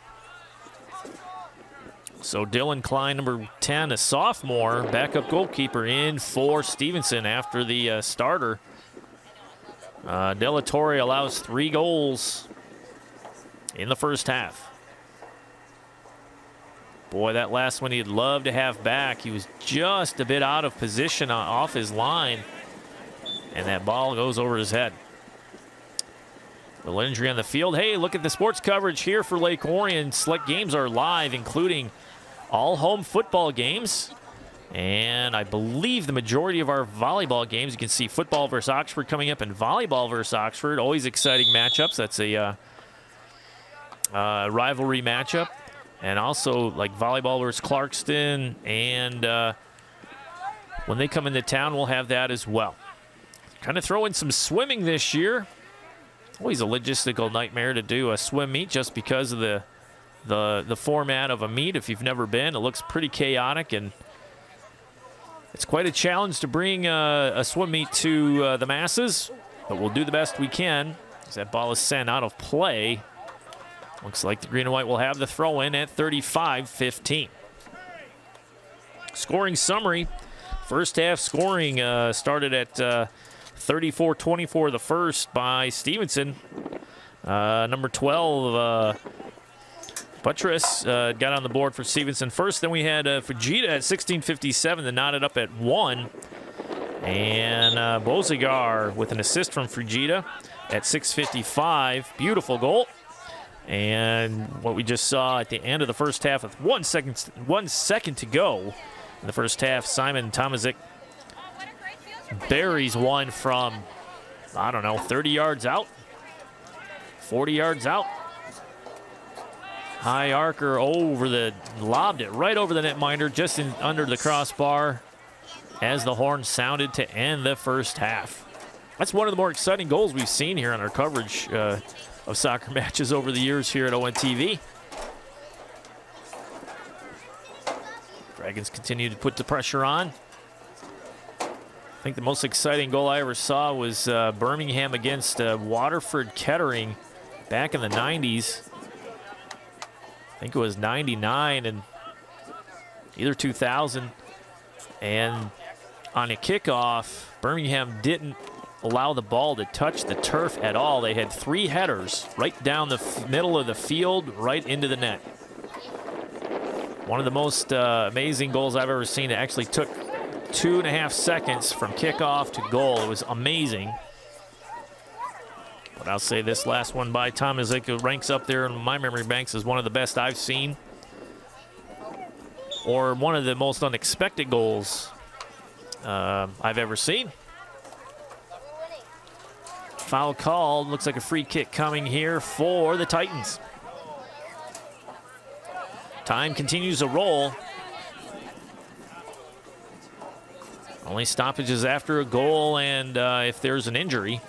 So Dylan Klein, number 10, a sophomore, backup goalkeeper in for Stevenson after the starter. De La Torre allows 3 goals in the first half. Boy, that last one he'd love to have back. He was just a bit out of position off his line, and that ball goes over his head. Little injury on the field. Hey, look at the sports coverage here for Lake Orion. Select games are live, including all home football games. And I believe the majority of our volleyball games, you can see football versus Oxford coming up and volleyball versus Oxford. Always exciting matchups. That's a rivalry matchup. And also like volleyball versus Clarkston. And when they come into town, we'll have that as well. Kind of throw in some swimming this year. Always a logistical nightmare to do a swim meet just because of the format of a meet. If you've never been, it looks pretty chaotic, and it's quite a challenge to bring a swim meet to the masses, but we'll do the best we can as that ball is sent out of play. Looks like the green and white will have the throw in at 35-15. Scoring summary. First half scoring started at 34-24 the first by Stevenson. Number 12, Buttress got on the board for Stevenson first. Then we had Fujita at 16:57 that knotted up at 1. And Bozigar with an assist from Fujita at 6:55. Beautiful goal. And what we just saw at the end of the first half with 1 second to go in the first half, Simon Tomazik buries one from, I don't know, 30 yards out, 40 yards out. High arcer lobbed it right over the netminder, just under the crossbar as the horn sounded to end the first half. That's one of the more exciting goals we've seen here on our coverage of soccer matches over the years here at ONTV. Dragons continue to put the pressure on. I think the most exciting goal I ever saw was Birmingham against Waterford Kettering back in the 90s. I think it was 99 and either 2000. And on a kickoff, Birmingham didn't allow the ball to touch the turf at all. They had 3 headers right down the middle of the field, right into the net. One of the most amazing goals I've ever seen. It actually took 2.5 seconds from kickoff to goal. It was amazing. But I'll say this last one by Tomazik ranks up there in my memory banks as one of the best I've seen, or one of the most unexpected goals I've ever seen. Foul called. Looks like a free kick coming here for the Titans. Time continues to roll. Only stoppages after a goal and if there's an injury.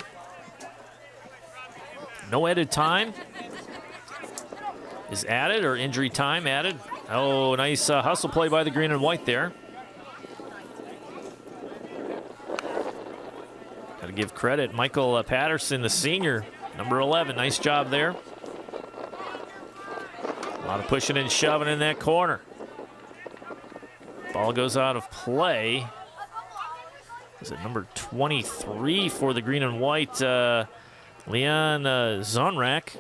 No added time is added, or injury time added. Oh, nice hustle play by the green and white there. Got to give credit. Michael Patterson, the senior, number 11. Nice job there. A lot of pushing and shoving in that corner. Ball goes out of play. Is it number 23 for the green and white? Leon Zonrak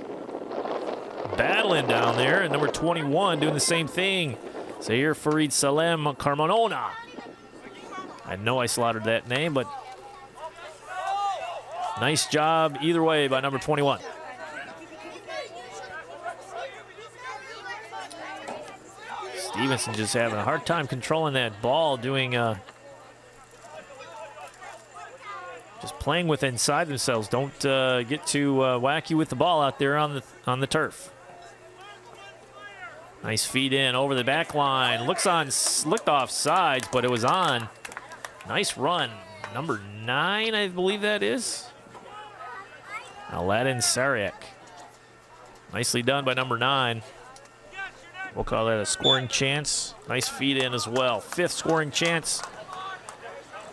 battling down there. And number 21 doing the same thing. Zaire Farid Salem Carmonona. I know I slaughtered that name, but nice job either way by number 21. Stevenson just having a hard time controlling that ball, doing just playing with inside themselves. Don't get too wacky with the ball out there on the turf. Nice feed in over the back line. Looked off sides, but it was on. Nice run. Number 9, I believe that is. Aladdin Sariak. Nicely done by number 9. We'll call that a scoring chance. Nice feed in as well. 5th scoring chance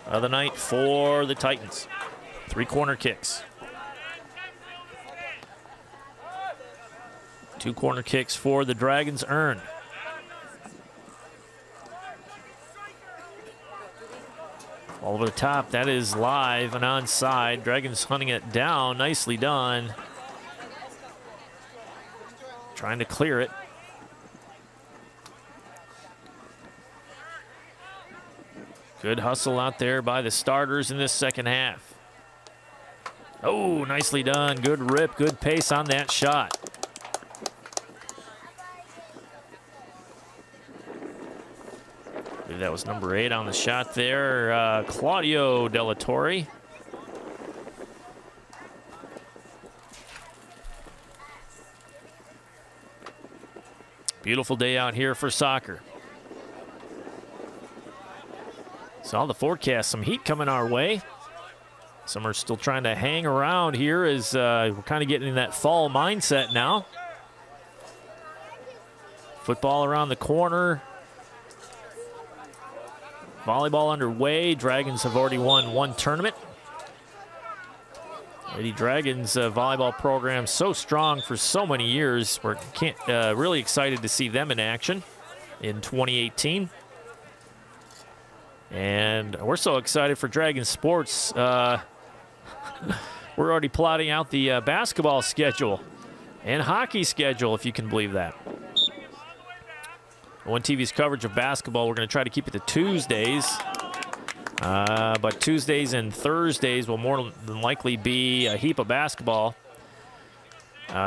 of the night for the Titans. 3 corner kicks. 2 corner kicks for the Dragons earned. All over the top, that is live and onside. Dragons hunting it down, nicely done. Trying to clear it. Good hustle out there by the starters in this second half. Oh, nicely done. Good rip, good pace on that shot. I believe that was number 8 on the shot there, Claudio Della Torre. Beautiful day out here for soccer. Saw the forecast, some heat coming our way. Some are still trying to hang around here as we're kind of getting in that fall mindset now. Football around the corner. Volleyball underway. Dragons have already won 1 tournament. Lady Dragons volleyball program so strong for so many years. We're really excited to see them in action in 2018. And we're so excited for Dragon Sports. We're already plotting out the basketball schedule and hockey schedule, if you can believe that. On TV's coverage of basketball, we're going to try to keep it to Tuesdays. But Tuesdays and Thursdays will more than likely be a heap of basketball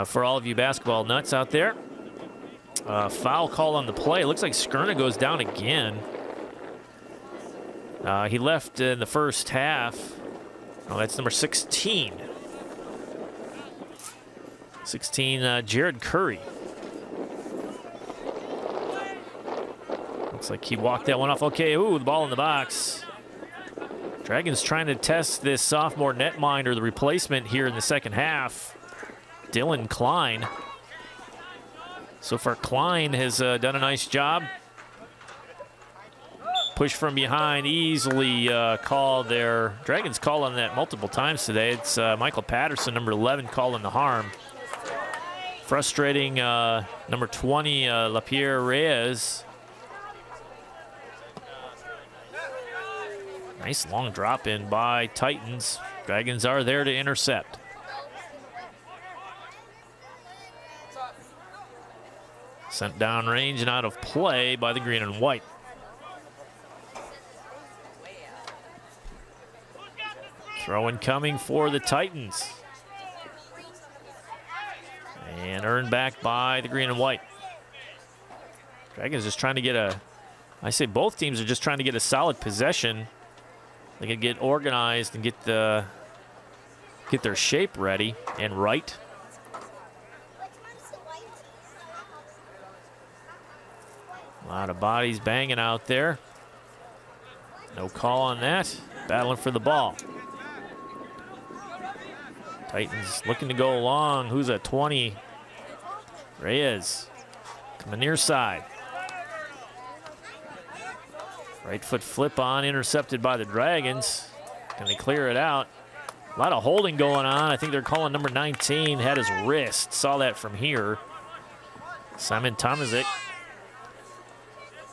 for all of you basketball nuts out there. Foul call on the play. Looks like Skurna goes down again. He left in the first half. Oh, that's number 16. 16, Jared Curry. Looks like he walked that one off. Okay, ooh, the ball in the box. Dragons trying to test this sophomore netminder, the replacement here in the second half, Dylan Klein. So far, Klein has done a nice job. Push from behind, easily called there. Dragons call on that multiple times today. It's Michael Patterson, number 11, calling the harm. Frustrating number 20, Lapierre Reyes. Nice long drop in by Titans. Dragons are there to intercept. Sent down range and out of play by the green and white. Throw in coming for the Titans. And earned back by the green and white. Dragons just trying to get I say both teams are just trying to get a solid possession. They can get organized and get their shape ready and right. A lot of bodies banging out there. No call on that. Battling for the ball. Titans looking to go long. Who's at 20? Reyes coming near side. Right foot flip on, intercepted by the Dragons. Can they clear it out? A lot of holding going on. I think they're calling number 19. Had his wrist. Saw that from here. Simon Tomazic,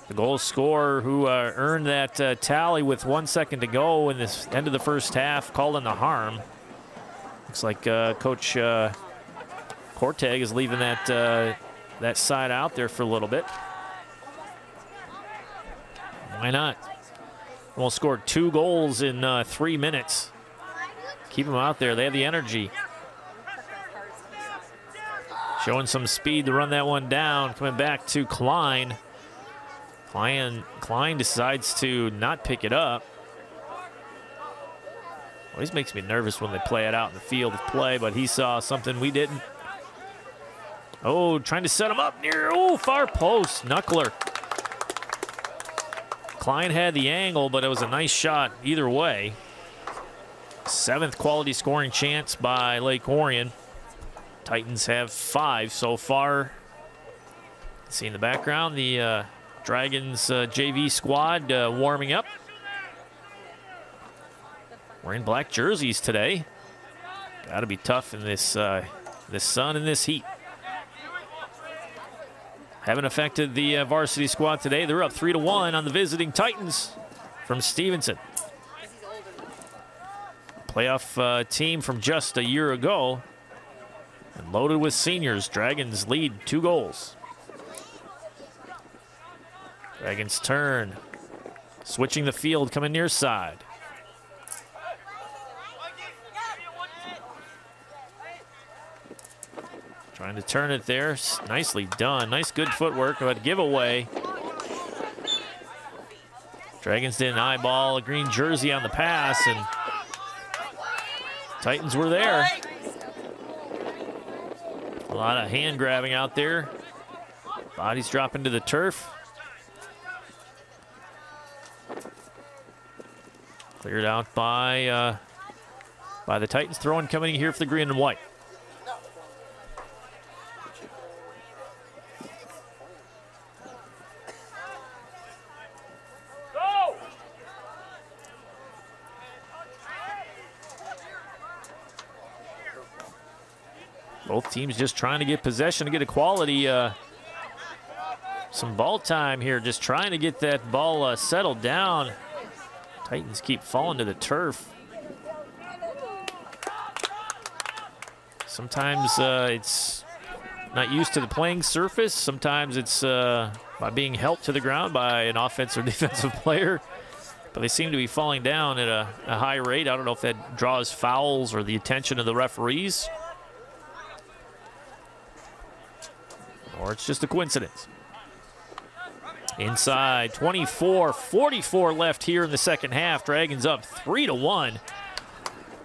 the goal scorer who earned that tally with 1 second to go in this end of the first half, called in the harm. Looks like Coach Korteg is leaving that side out there for a little bit. Why not? Almost scored 2 goals in 3 minutes. Keep them out there. They have the energy. Showing some speed to run that one down. Coming back to Klein. Klein decides to not pick it up. Always makes me nervous when they play it out in the field of play, but he saw something we didn't. Oh, trying to set him up near, far post, knuckler. Klein had the angle, but it was a nice shot either way. 7th quality scoring chance by Lake Orion. Titans have 5 so far. See in the background, the Dragons JV squad warming up. Wearing black jerseys today. Got to be tough in this this sun and this heat. Haven't affected the varsity squad today. They're up 3-1 on the visiting Titans from Stevenson. Playoff team from just a year ago. And loaded with seniors. Dragons lead 2 goals. Dragons turn. Switching the field, coming near side. Trying to turn it there. Nicely done. Nice, good footwork, but giveaway. Dragons didn't eyeball a green jersey on the pass, and Titans were there. A lot of hand grabbing out there. Bodies dropping to the turf. Cleared out by the Titans. Throwing coming here for the green and white. Both teams just trying to get possession to get a quality, some ball time here. Just trying to get that ball settled down. Titans keep falling to the turf. Sometimes it's not used to the playing surface. Sometimes it's by being helped to the ground by an offensive or defensive player. But they seem to be falling down at a high rate. I don't know if that draws fouls or the attention of the referees. Or it's just a coincidence. Inside, 24-44 left here in the second half. Dragons up 3-1.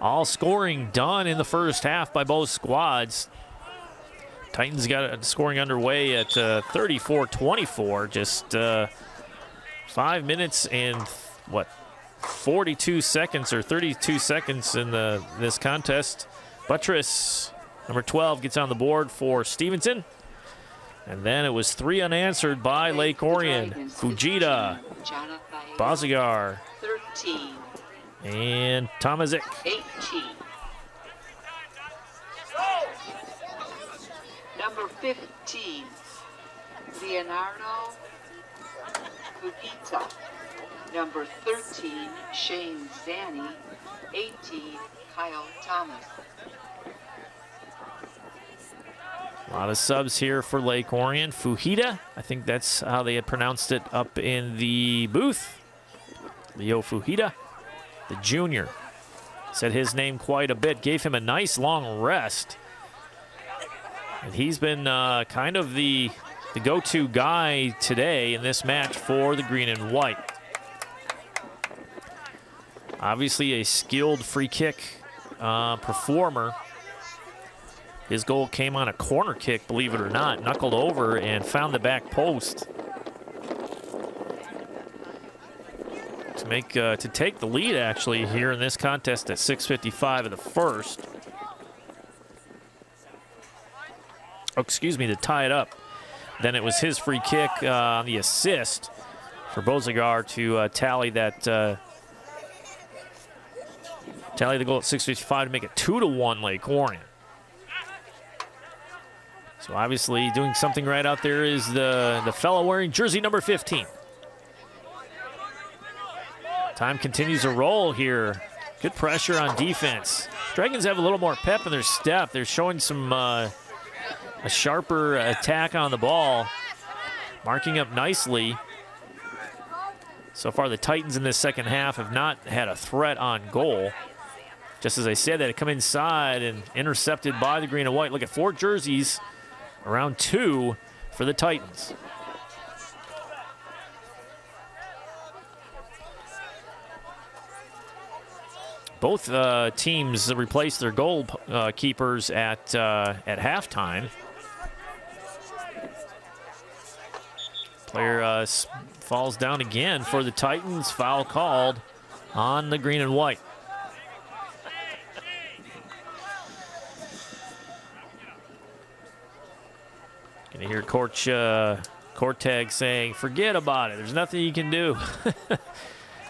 All scoring done in the first half by both squads. Titans got scoring underway at 34-24. Just 5 minutes and, 42 seconds or 32 seconds in this contest. Buttress, number 12, gets on the board for Stevenson. And then it was 3 unanswered by Lake Orion. Fujita, Bazagar, 13, and Tomazic. 18. Number 15, Leonardo Fujita. Number 13, Shane Zanny. 18, Kyle Thomas. A lot of subs here for Lake Orion. Fujita, I think that's how they had pronounced it up in the booth. Leo Fujita, the junior. Said his name quite a bit, gave him a nice long rest. And he's been kind of the go-to guy today in this match for the green and white. Obviously a skilled free kick performer. His goal came on a corner kick, believe it or not, knuckled over and found the back post to take the lead actually here in this contest at 6:55 of the first. Oh, excuse me, to tie it up. Then it was his free kick on the assist for Bozagar to tally the goal at 6:55 to make it 2-1 Lake Orion. So obviously doing something right out there is the fellow wearing jersey number 15. Time continues to roll here. Good pressure on defense. Dragons have a little more pep in their step. They're showing some a sharper attack on the ball. Marking up nicely. So far the Titans in this second half have not had a threat on goal. Just as I said, that come inside and intercepted by the green and white. Look at 4 jerseys. Around 2 for the Titans. Both teams replaced their goal keepers at halftime. Player falls down again for the Titans. Foul called on the green and white. Gonna hear Kortag saying, "Forget about it. There's nothing you can do."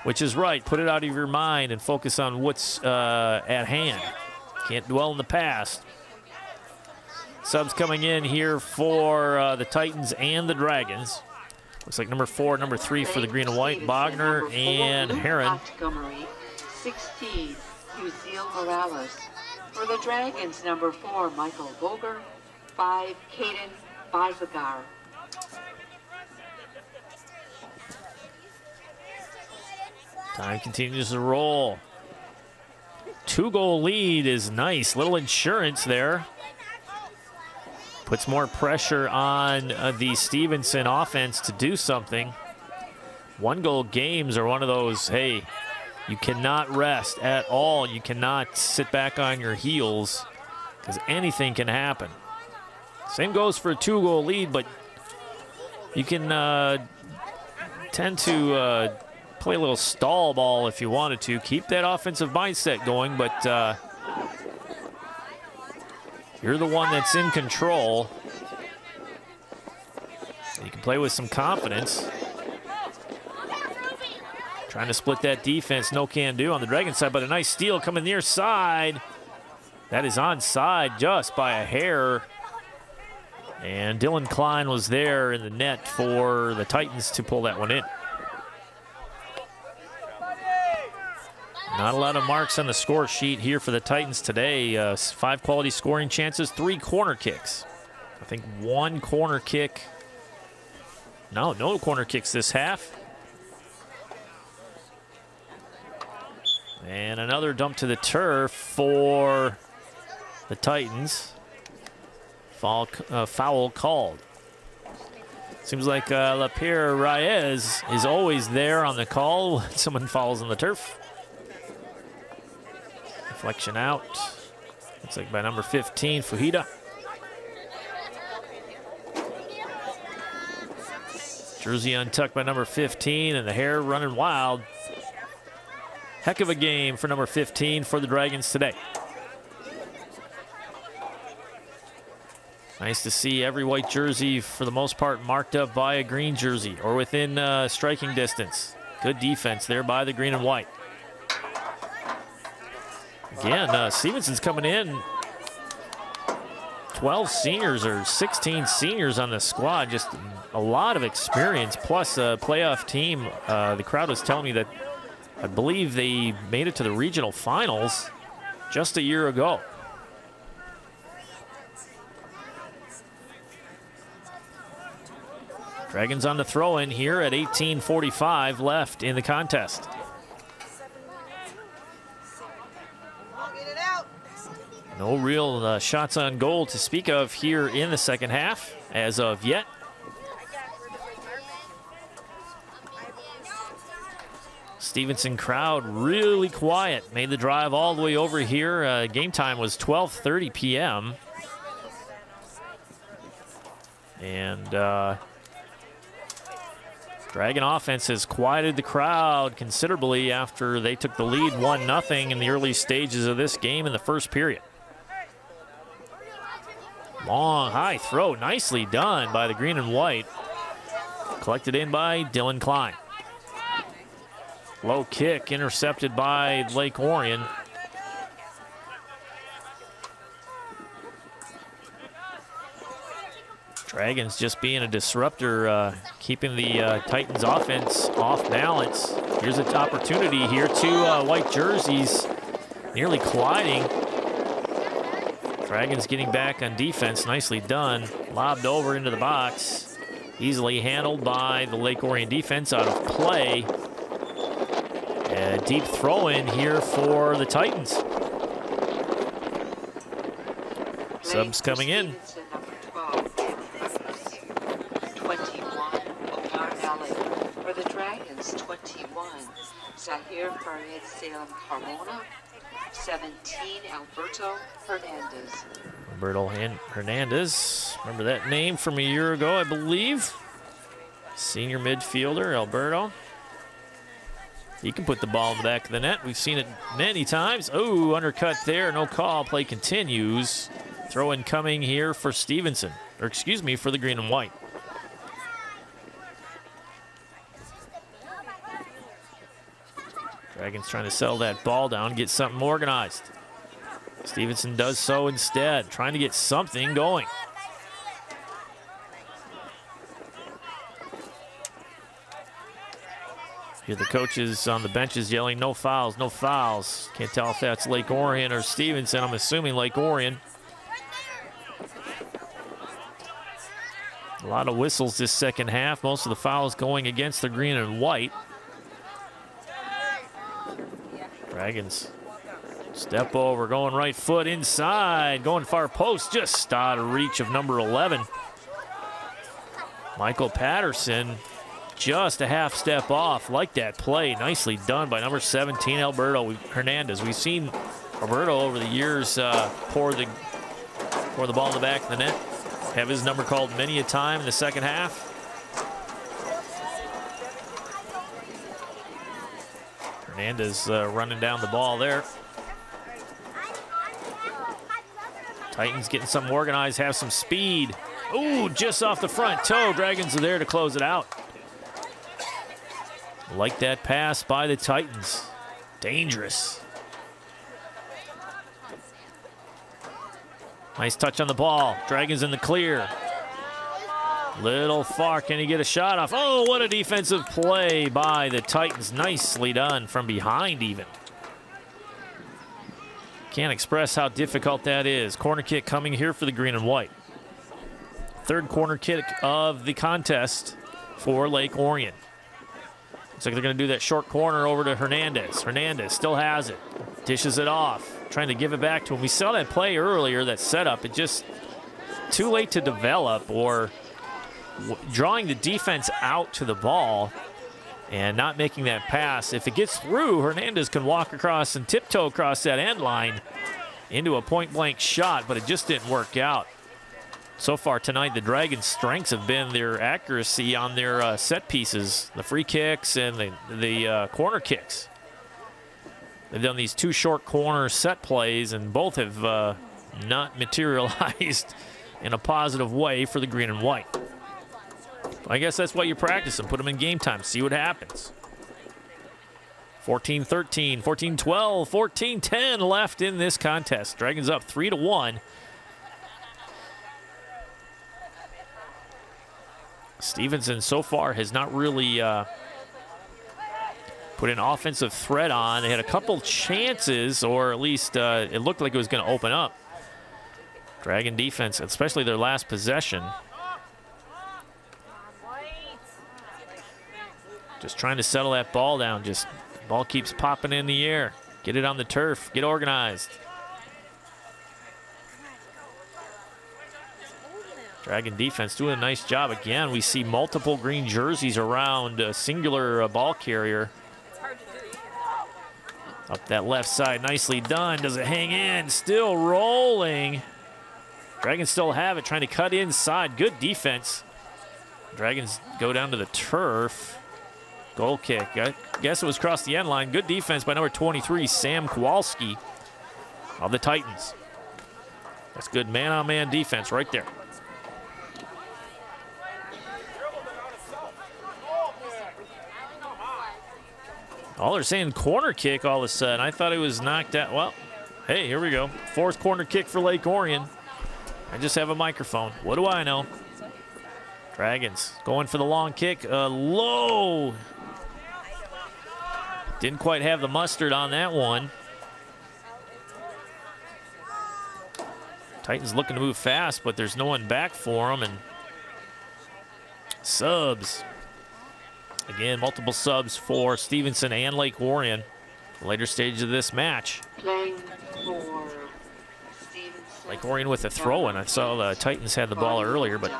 Which is right. Put it out of your mind and focus on what's at hand. Can't dwell in the past. Subs coming in here for the Titans and the Dragons. Looks like number 4, number 3 for the green and white, Bogner and Heron. Montgomery, 16, Uziel Morales. For the Dragons, number 4, Michael Boger, 5, Caden Bizagar. Time continues to roll. 2-goal lead is nice. Little insurance there. Puts more pressure on the Stevenson offense to do something. 1-goal games are one of those, hey, you cannot rest at all. You cannot sit back on your heels because anything can happen. Same goes for a 2-goal lead, but you can tend to play a little stall ball if you wanted to. Keep that offensive mindset going, but you're the one that's in control. You can play with some confidence. Trying to split that defense, no can do on the Dragon side, but a nice steal coming near side. That is onside just by a hair. And Dylan Klein was there in the net for the Titans to pull that one in. Not a lot of marks on the score sheet here for the Titans today. 5 quality scoring chances, 3 corner kicks. I think 1 corner kick. No corner kicks this half. And another dump to the turf for the Titans. Foul called. Seems like Lapierre Reyes is always there on the call when someone falls on the turf. Deflection out. Looks like by number 15, Fujita. Jersey untucked by number 15, and the hair running wild. Heck of a game for number 15 for the Dragons today. Nice to see every white jersey, for the most part, marked up by a green jersey or within striking distance. Good defense there by the green and white. Again, Stevenson's coming in. 12 seniors or 16 seniors on the squad. Just a lot of experience, plus a playoff team. The crowd was telling me that I believe they made it to the regional finals just a year ago. Dragons on the throw-in here at 18:45 left in the contest. No real shots on goal to speak of here in the second half as of yet. Stevenson crowd really quiet. Made the drive all the way over here. Game time was 12:30 p.m. And Dragon offense has quieted the crowd considerably after they took the lead 1-0 in the early stages of this game in the first period. Long high throw, nicely done by the green and white. Collected in by Dylan Klein. Low kick intercepted by Lake Orion. Dragons just being a disruptor, keeping the Titans offense off balance. Here's an opportunity here. 2 white jerseys nearly colliding. Dragons getting back on defense, nicely done. Lobbed over into the box. Easily handled by the Lake Orion defense, out of play. A deep throw in here for the Titans. Subs coming in. 21, Omar Ali. For the Dragons, 21, Zahir Farid Salem Carmona. 17, Alberto Hernandez. Alberto Hernandez. Remember that name from a year ago, I believe. Senior midfielder, Alberto. He can put the ball in the back of the net. We've seen it many times. Oh, undercut there. No call. Play continues. Throw in coming here for Stevenson. Or excuse me, for the green and white. Dragons trying to settle that ball down, get something organized. Stevenson does so instead, trying to get something going. Hear the coaches on the benches yelling, no fouls, no fouls. Can't tell if that's Lake Orion or Stevenson. I'm assuming Lake Orion. A lot of whistles this second half. Most of the fouls going against the green and white. Dragons step over, going right foot inside, going far post, just out of reach of number 11. Michael Patterson just a half step off. Like that play, nicely done by number 17, Alberto Hernandez. We've seen Alberto over the years pour the ball in the back of the net, have his number called many a time in the second half. Hernandez running down the ball there. Titans getting something organized, have some speed. Ooh, just off the front toe. Dragons are there to close it out. Like that pass by the Titans. Dangerous. Nice touch on the ball. Dragons in the clear. Little far, can he get a shot off? Oh, what a defensive play by the Titans. Nicely done from behind even. Can't express how difficult that is. Corner kick coming here for the green and white. Third corner kick of the contest for Lake Orion. Looks like they're going to do that short corner over to Hernandez. Hernandez still has it. Dishes it off. Trying to give it back to him. We saw that play earlier, that setup. It just too late to develop, or drawing the defense out to the ball and not making that pass. If it gets through, Hernandez can walk across and tiptoe across that end line into a point-blank shot, but it just didn't work out. So far tonight, the Dragons' strengths have been their accuracy on their set pieces, the free kicks and the corner kicks. They've done these two short corner set plays, and both have not materialized in a positive way for the green and white. I guess that's what you practice and put them in game time. See what happens. 14-13, 14-12, 14-10 left in this contest. Dragons up 3-1. Stevenson so far has not really put an offensive threat on. They had a couple chances, or at least it looked like it was going to open up. Dragon defense, especially their last possession. Just trying to settle that ball down. Just the ball keeps popping in the air. Get it on the turf. Get organized. Dragon defense doing a nice job. Again, we see multiple green jerseys around a singular ball carrier. Up that left side, nicely done. Does it hang in? Still rolling. Dragons still have it, trying to cut inside. Good defense. Dragons go down to the turf. Goal kick. I guess it was across the end line. Good defense by number 23, Sam Kowalski of the Titans. That's good man-on-man defense right there. Oh, they're saying corner kick all of a sudden. I thought it was knocked out. Well, hey, here we go. Fourth corner kick for Lake Orion. I just have a microphone. What do I know? Dragons going for the long kick. Low. Didn't quite have the mustard on that one. Titans looking to move fast, but there's no one back for them. And subs. Again, multiple subs for Stevenson and Lake Orion. Later stage of this match. Playing for Stevenson. Lake Orion with a throw-in. I saw the Titans had the ball earlier, but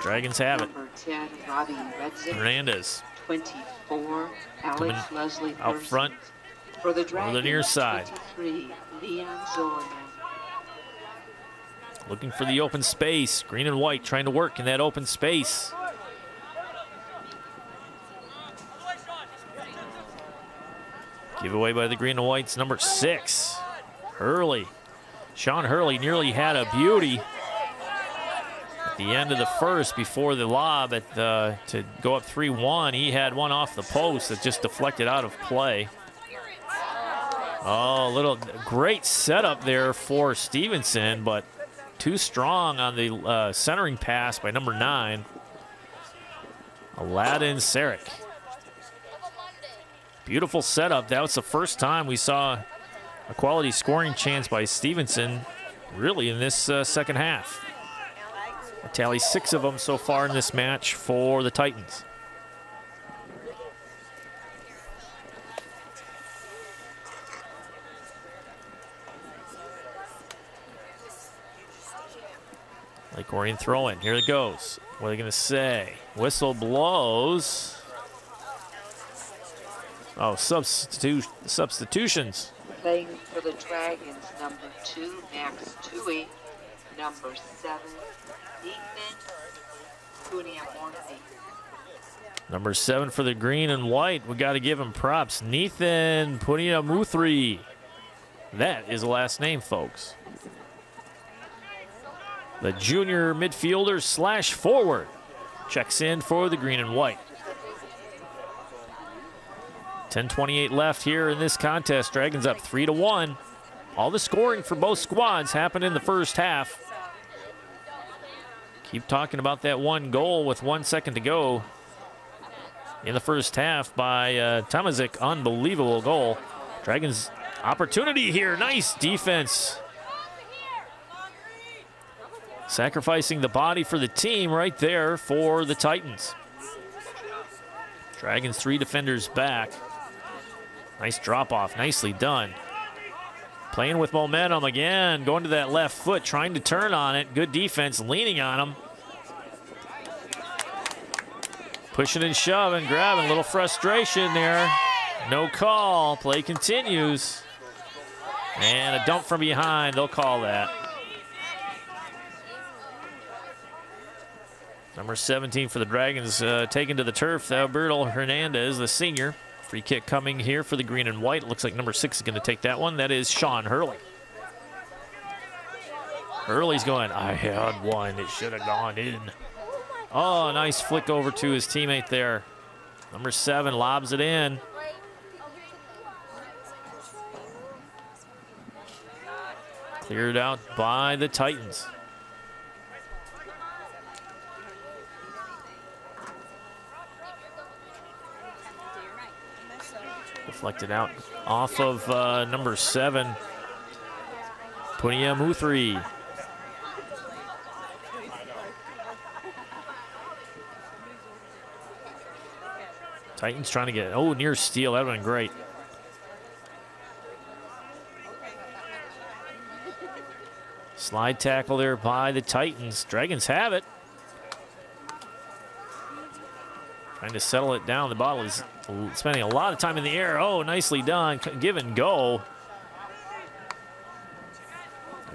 Dragons have it. Number 10, Robbie Redzik. Hernandez 24, Alex Leslie out Persons. front. For the on the near side. 23, Leon Zollerman. Looking for the open space. Green and white trying to work in that open space. Giveaway by the green and whites, number 6. Hurley. Sean Hurley nearly had a beauty at the end of the first before the lob to go up 3-1. He had one off the post that just deflected out of play. Oh, little great setup there for Stevenson, but too strong on the centering pass by number 9, Aladdin Sarek. Beautiful setup. That was the first time we saw a quality scoring chance by Stevenson really in this second half. A tally 6 of them so far in this match for the Titans. Lake Orion throw-in. Here it goes. What are they going to say? Whistle blows. Oh, substitutions. Playing for the Dragons, number 2, Max Tui. Number 7, Ethan Kuniamorthy. Number 7 for the green and white. We got to give him props. Nathan Puniamuthri. That is the last name, folks. The junior midfielder / forward checks in for the green and white. 10:28 left here in this contest. Dragons up 3-1. All the scoring for both squads happened in the first half. Keep talking about that one goal with 1 second to go in the first half by Tomazic. Unbelievable goal. Dragons opportunity here. Nice defense. Sacrificing the body for the team right there for the Titans. Dragons 3 defenders back. Nice drop off, nicely done. Playing with momentum again, going to that left foot, trying to turn on it. Good defense, leaning on him. Pushing and shoving, grabbing, a little frustration there. No call, play continues. And a dump from behind, they'll call that. Number 17 for the Dragons taken to the turf, Alberto Hernandez, the senior. Free kick coming here for the green and white. Looks like number 6 is going to take that one. That is Sean Hurley. Hurley's going, I had one. It should have gone in. Oh, nice flick over to his teammate there. Number 7 lobs it in. Cleared out by the Titans. Deflected out off of number 7, Puniamuthri. Titans trying to get, near steal. That would have been great. Slide tackle there by the Titans. Dragons have it. Trying to settle it down. The ball is spending a lot of time in the air. Oh, nicely done. Give and go.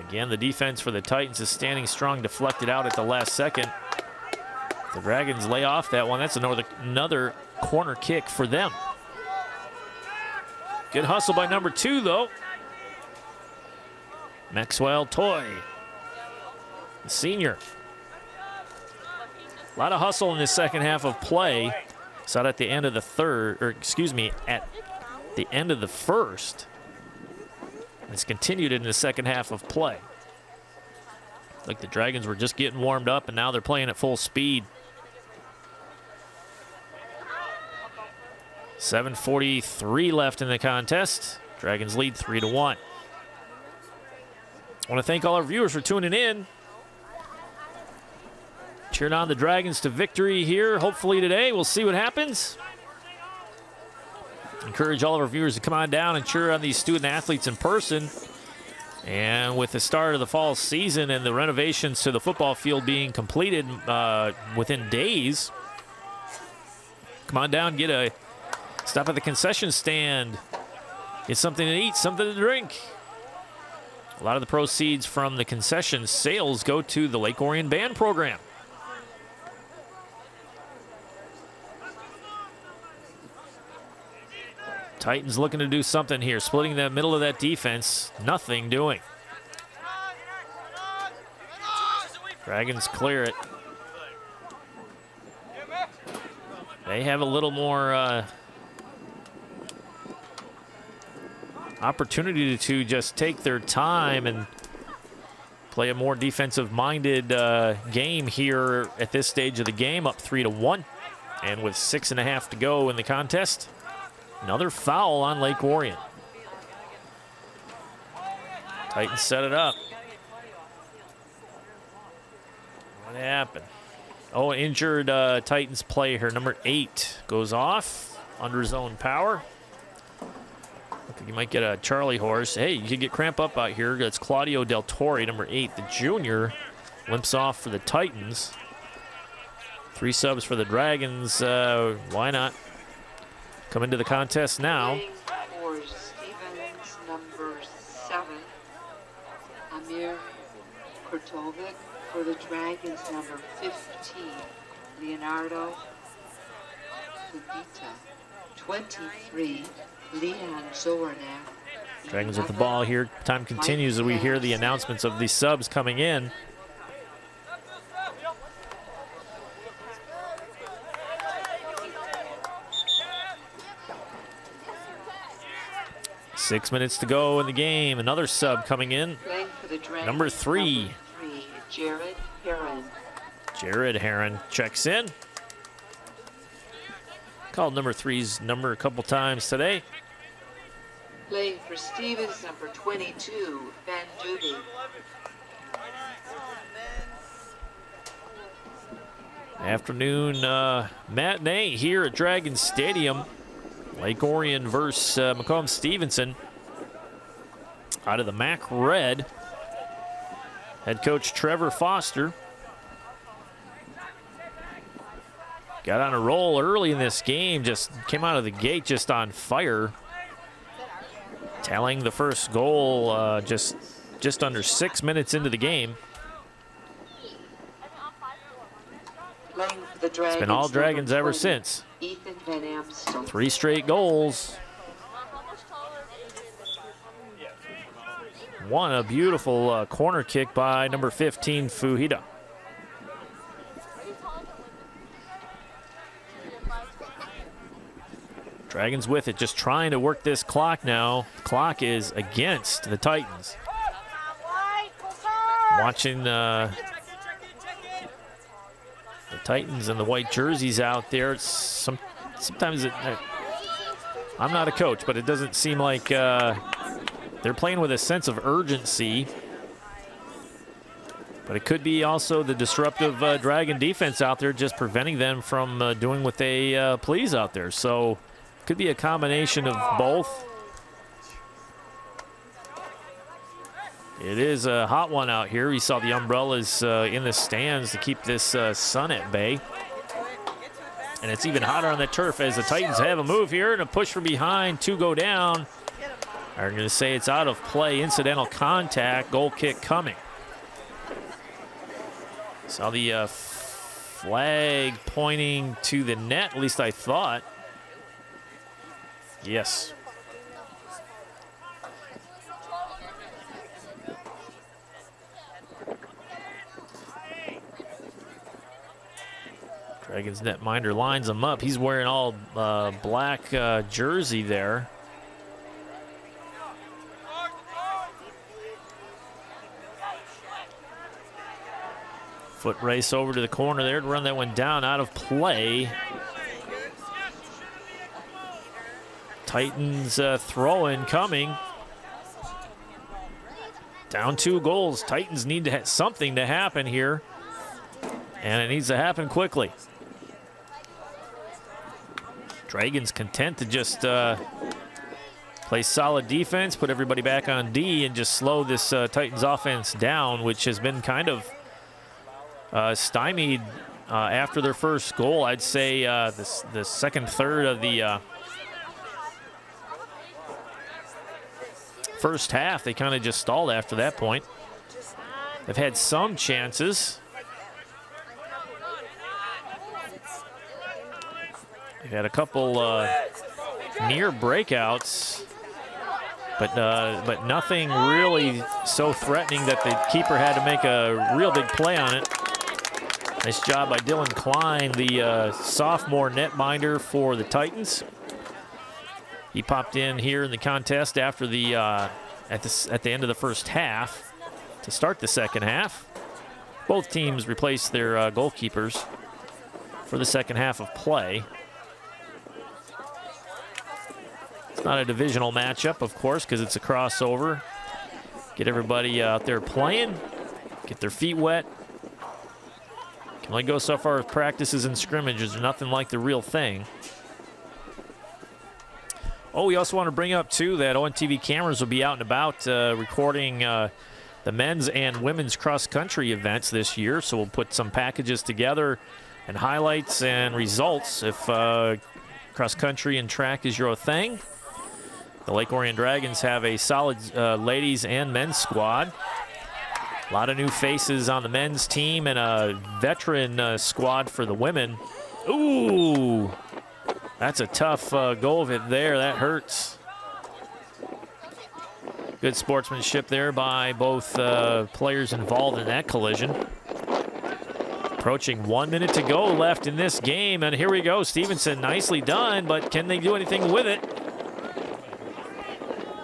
Again, the defense for the Titans is standing strong, deflected out at the last second. The Dragons lay off that one. That's another corner kick for them. Good hustle by number 2, though. Maxwell Toy, the senior. A lot of hustle in this second half of play. Saw it at the end of the at the end of the first. It's continued in the second half of play. Like the Dragons were just getting warmed up, and now they're playing at full speed. 7:43 left in the contest. Dragons lead 3-1. I want to thank all our viewers for tuning in. Cheering on the Dragons to victory here, hopefully today. We'll see what happens. Encourage all of our viewers to come on down and cheer on these student athletes in person. And with the start of the fall season and the renovations to the football field being completed within days, come on down, stop at the concession stand. get something to eat, something to drink. A lot of the proceeds from the concession sales go to the Lake Orion Band program. Titans looking to do something here, splitting the middle of that defense. Nothing doing. Dragons clear it. They have a little more opportunity to just take their time and play a more defensive-minded game here at this stage of the game, up 3-1. And with 6.5 to go in the contest, another foul on Lake Orion. Titans set it up. What happened? Oh, injured Titans player here. Number 8 goes off under his own power. Look like you might get a Charlie horse. Hey, you could get cramp up out here. That's Claudio Del Torre, number 8, the junior. Limps off for the Titans. 3 subs for the Dragons. Why not? Come into the contest now. For Stevens, number 7, Amir Kurtovic. For the Dragons, number 15, Leonardo Kubita. 23, Leon Zornak. Dragons with the ball here. Time continues as we hear the announcements of the subs coming in. Six minutes to go in the game. Another sub coming in. Number 3. Jared Heron. Jared Heron checks in. Called number 3's number a couple times today. Playing for Stevens, number 22, Van Duby. Afternoon matinee here at Dragon Stadium. Lake Orion versus Macomb Stevenson. Out of the MAC Red. Head coach Trevor Foster got on a roll early in this game, just came out of the gate just on fire. Tallying the first goal just under 6 minutes into the game. It's been all Dragons ever since. 3 straight goals. One, a beautiful corner kick by number 15, Fujita. Dragons with it, just trying to work this clock now. The clock is against the Titans. Watching the Titans and the white jerseys out there. Sometimes I'm not a coach, but it doesn't seem like they're playing with a sense of urgency. But it could be also the disruptive Dragon defense out there just preventing them from doing what they please out there. So could be a combination of both. It is a hot one out here. We saw the umbrellas in the stands to keep this sun at bay. And it's even hotter on the turf as the Titans have a move here and a push from behind. 2 go down. I'm going to say it's out of play. Incidental contact. Goal kick coming. Saw the flag pointing to the net, at least I thought. Yes. Dragons netminder lines him up. He's wearing all black jersey there. Foot race over to the corner there to run that one down, out of play. Titans throw-in coming. Down 2 goals. Titans need to something to happen here. And it needs to happen quickly. Dragons content to just play solid defense, put everybody back on D, and just slow this Titans offense down, which has been kind of stymied after their first goal. I'd say the second third of the first half. They kind of just stalled after that point. They've had some chances. They've had a couple near breakouts, but nothing really so threatening that the keeper had to make a real big play on it. Nice job by Dylan Klein, the sophomore netminder for the Titans. He popped in here in the contest after the at the end of the first half to start the second half. Both teams replaced their goalkeepers for the second half of play. It's not a divisional matchup, of course, because it's a crossover. Get everybody out there playing, get their feet wet. Can only go so far with practices and scrimmages. There's nothing like the real thing. Oh, we also want to bring up, too, that ONTV cameras will be out and about recording the men's and women's cross-country events this year. So we'll put some packages together and highlights and results if cross-country and track is your thing. The Lake Orion Dragons have a solid ladies and men's squad. A lot of new faces on the men's team and a veteran squad for the women. Ooh! That's a tough go of it there. That hurts. Good sportsmanship there by both players involved in that collision. Approaching 1 minute to go left in this game. And here we go. Stevenson, nicely done, but can they do anything with it?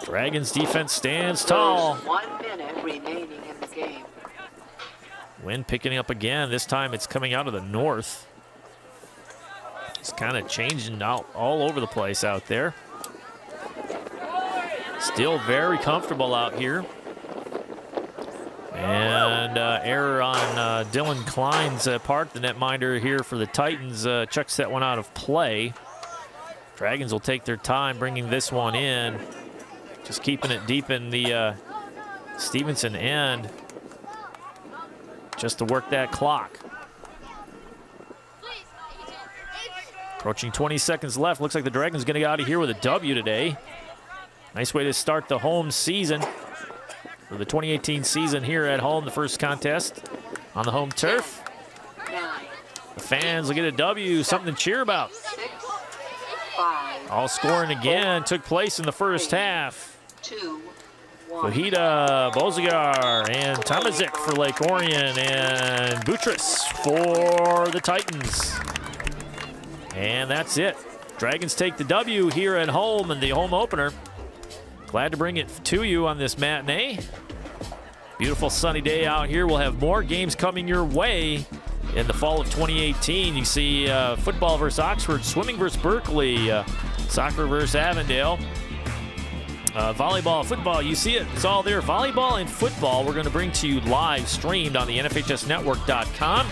Dragons defense stands tall. 1 minute remaining in the game. Wind picking up again. This time it's coming out of the north. It's kind of changing out all over the place out there. Still very comfortable out here. And error on Dylan Klein's part. The netminder here for the Titans chucks that one out of play. Dragons will take their time bringing this one in. Just keeping it deep in the Stevenson end. Just to work that clock. Approaching 20 seconds left. Looks like the Dragons going to get out of here with a W today. Nice way to start the home season. For the 2018 season here at home, the first contest on the home turf. The fans will get a W, something to cheer about. All scoring again took place in the first half. Fahita, Bozigar, and Tomazik for Lake Orion, and Boutros for the Titans. And that's it. Dragons take the W here at home in the home opener. Glad to bring it to you on this matinee. Beautiful sunny day out here. We'll have more games coming your way in the fall of 2018. You see football versus Oxford, swimming versus Berkeley, soccer versus Avondale. Volleyball, football, you see it. It's all there. Volleyball and football we're going to bring to you live streamed on the NFHSnetwork.com.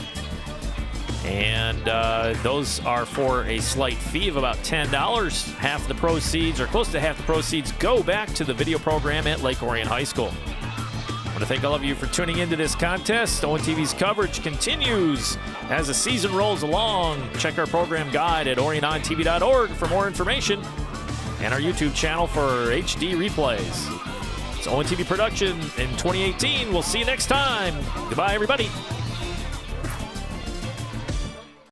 And those are for a slight fee of about $10. Half the proceeds, or close to half the proceeds, go back to the video program at Lake Orion High School. I want to thank all of you for tuning into this contest. ONTV's coverage continues as the season rolls along. Check our program guide at orionontv.org for more information, and our YouTube channel for HD replays. It's ONTV production in 2018. We'll see you next time. Goodbye, everybody.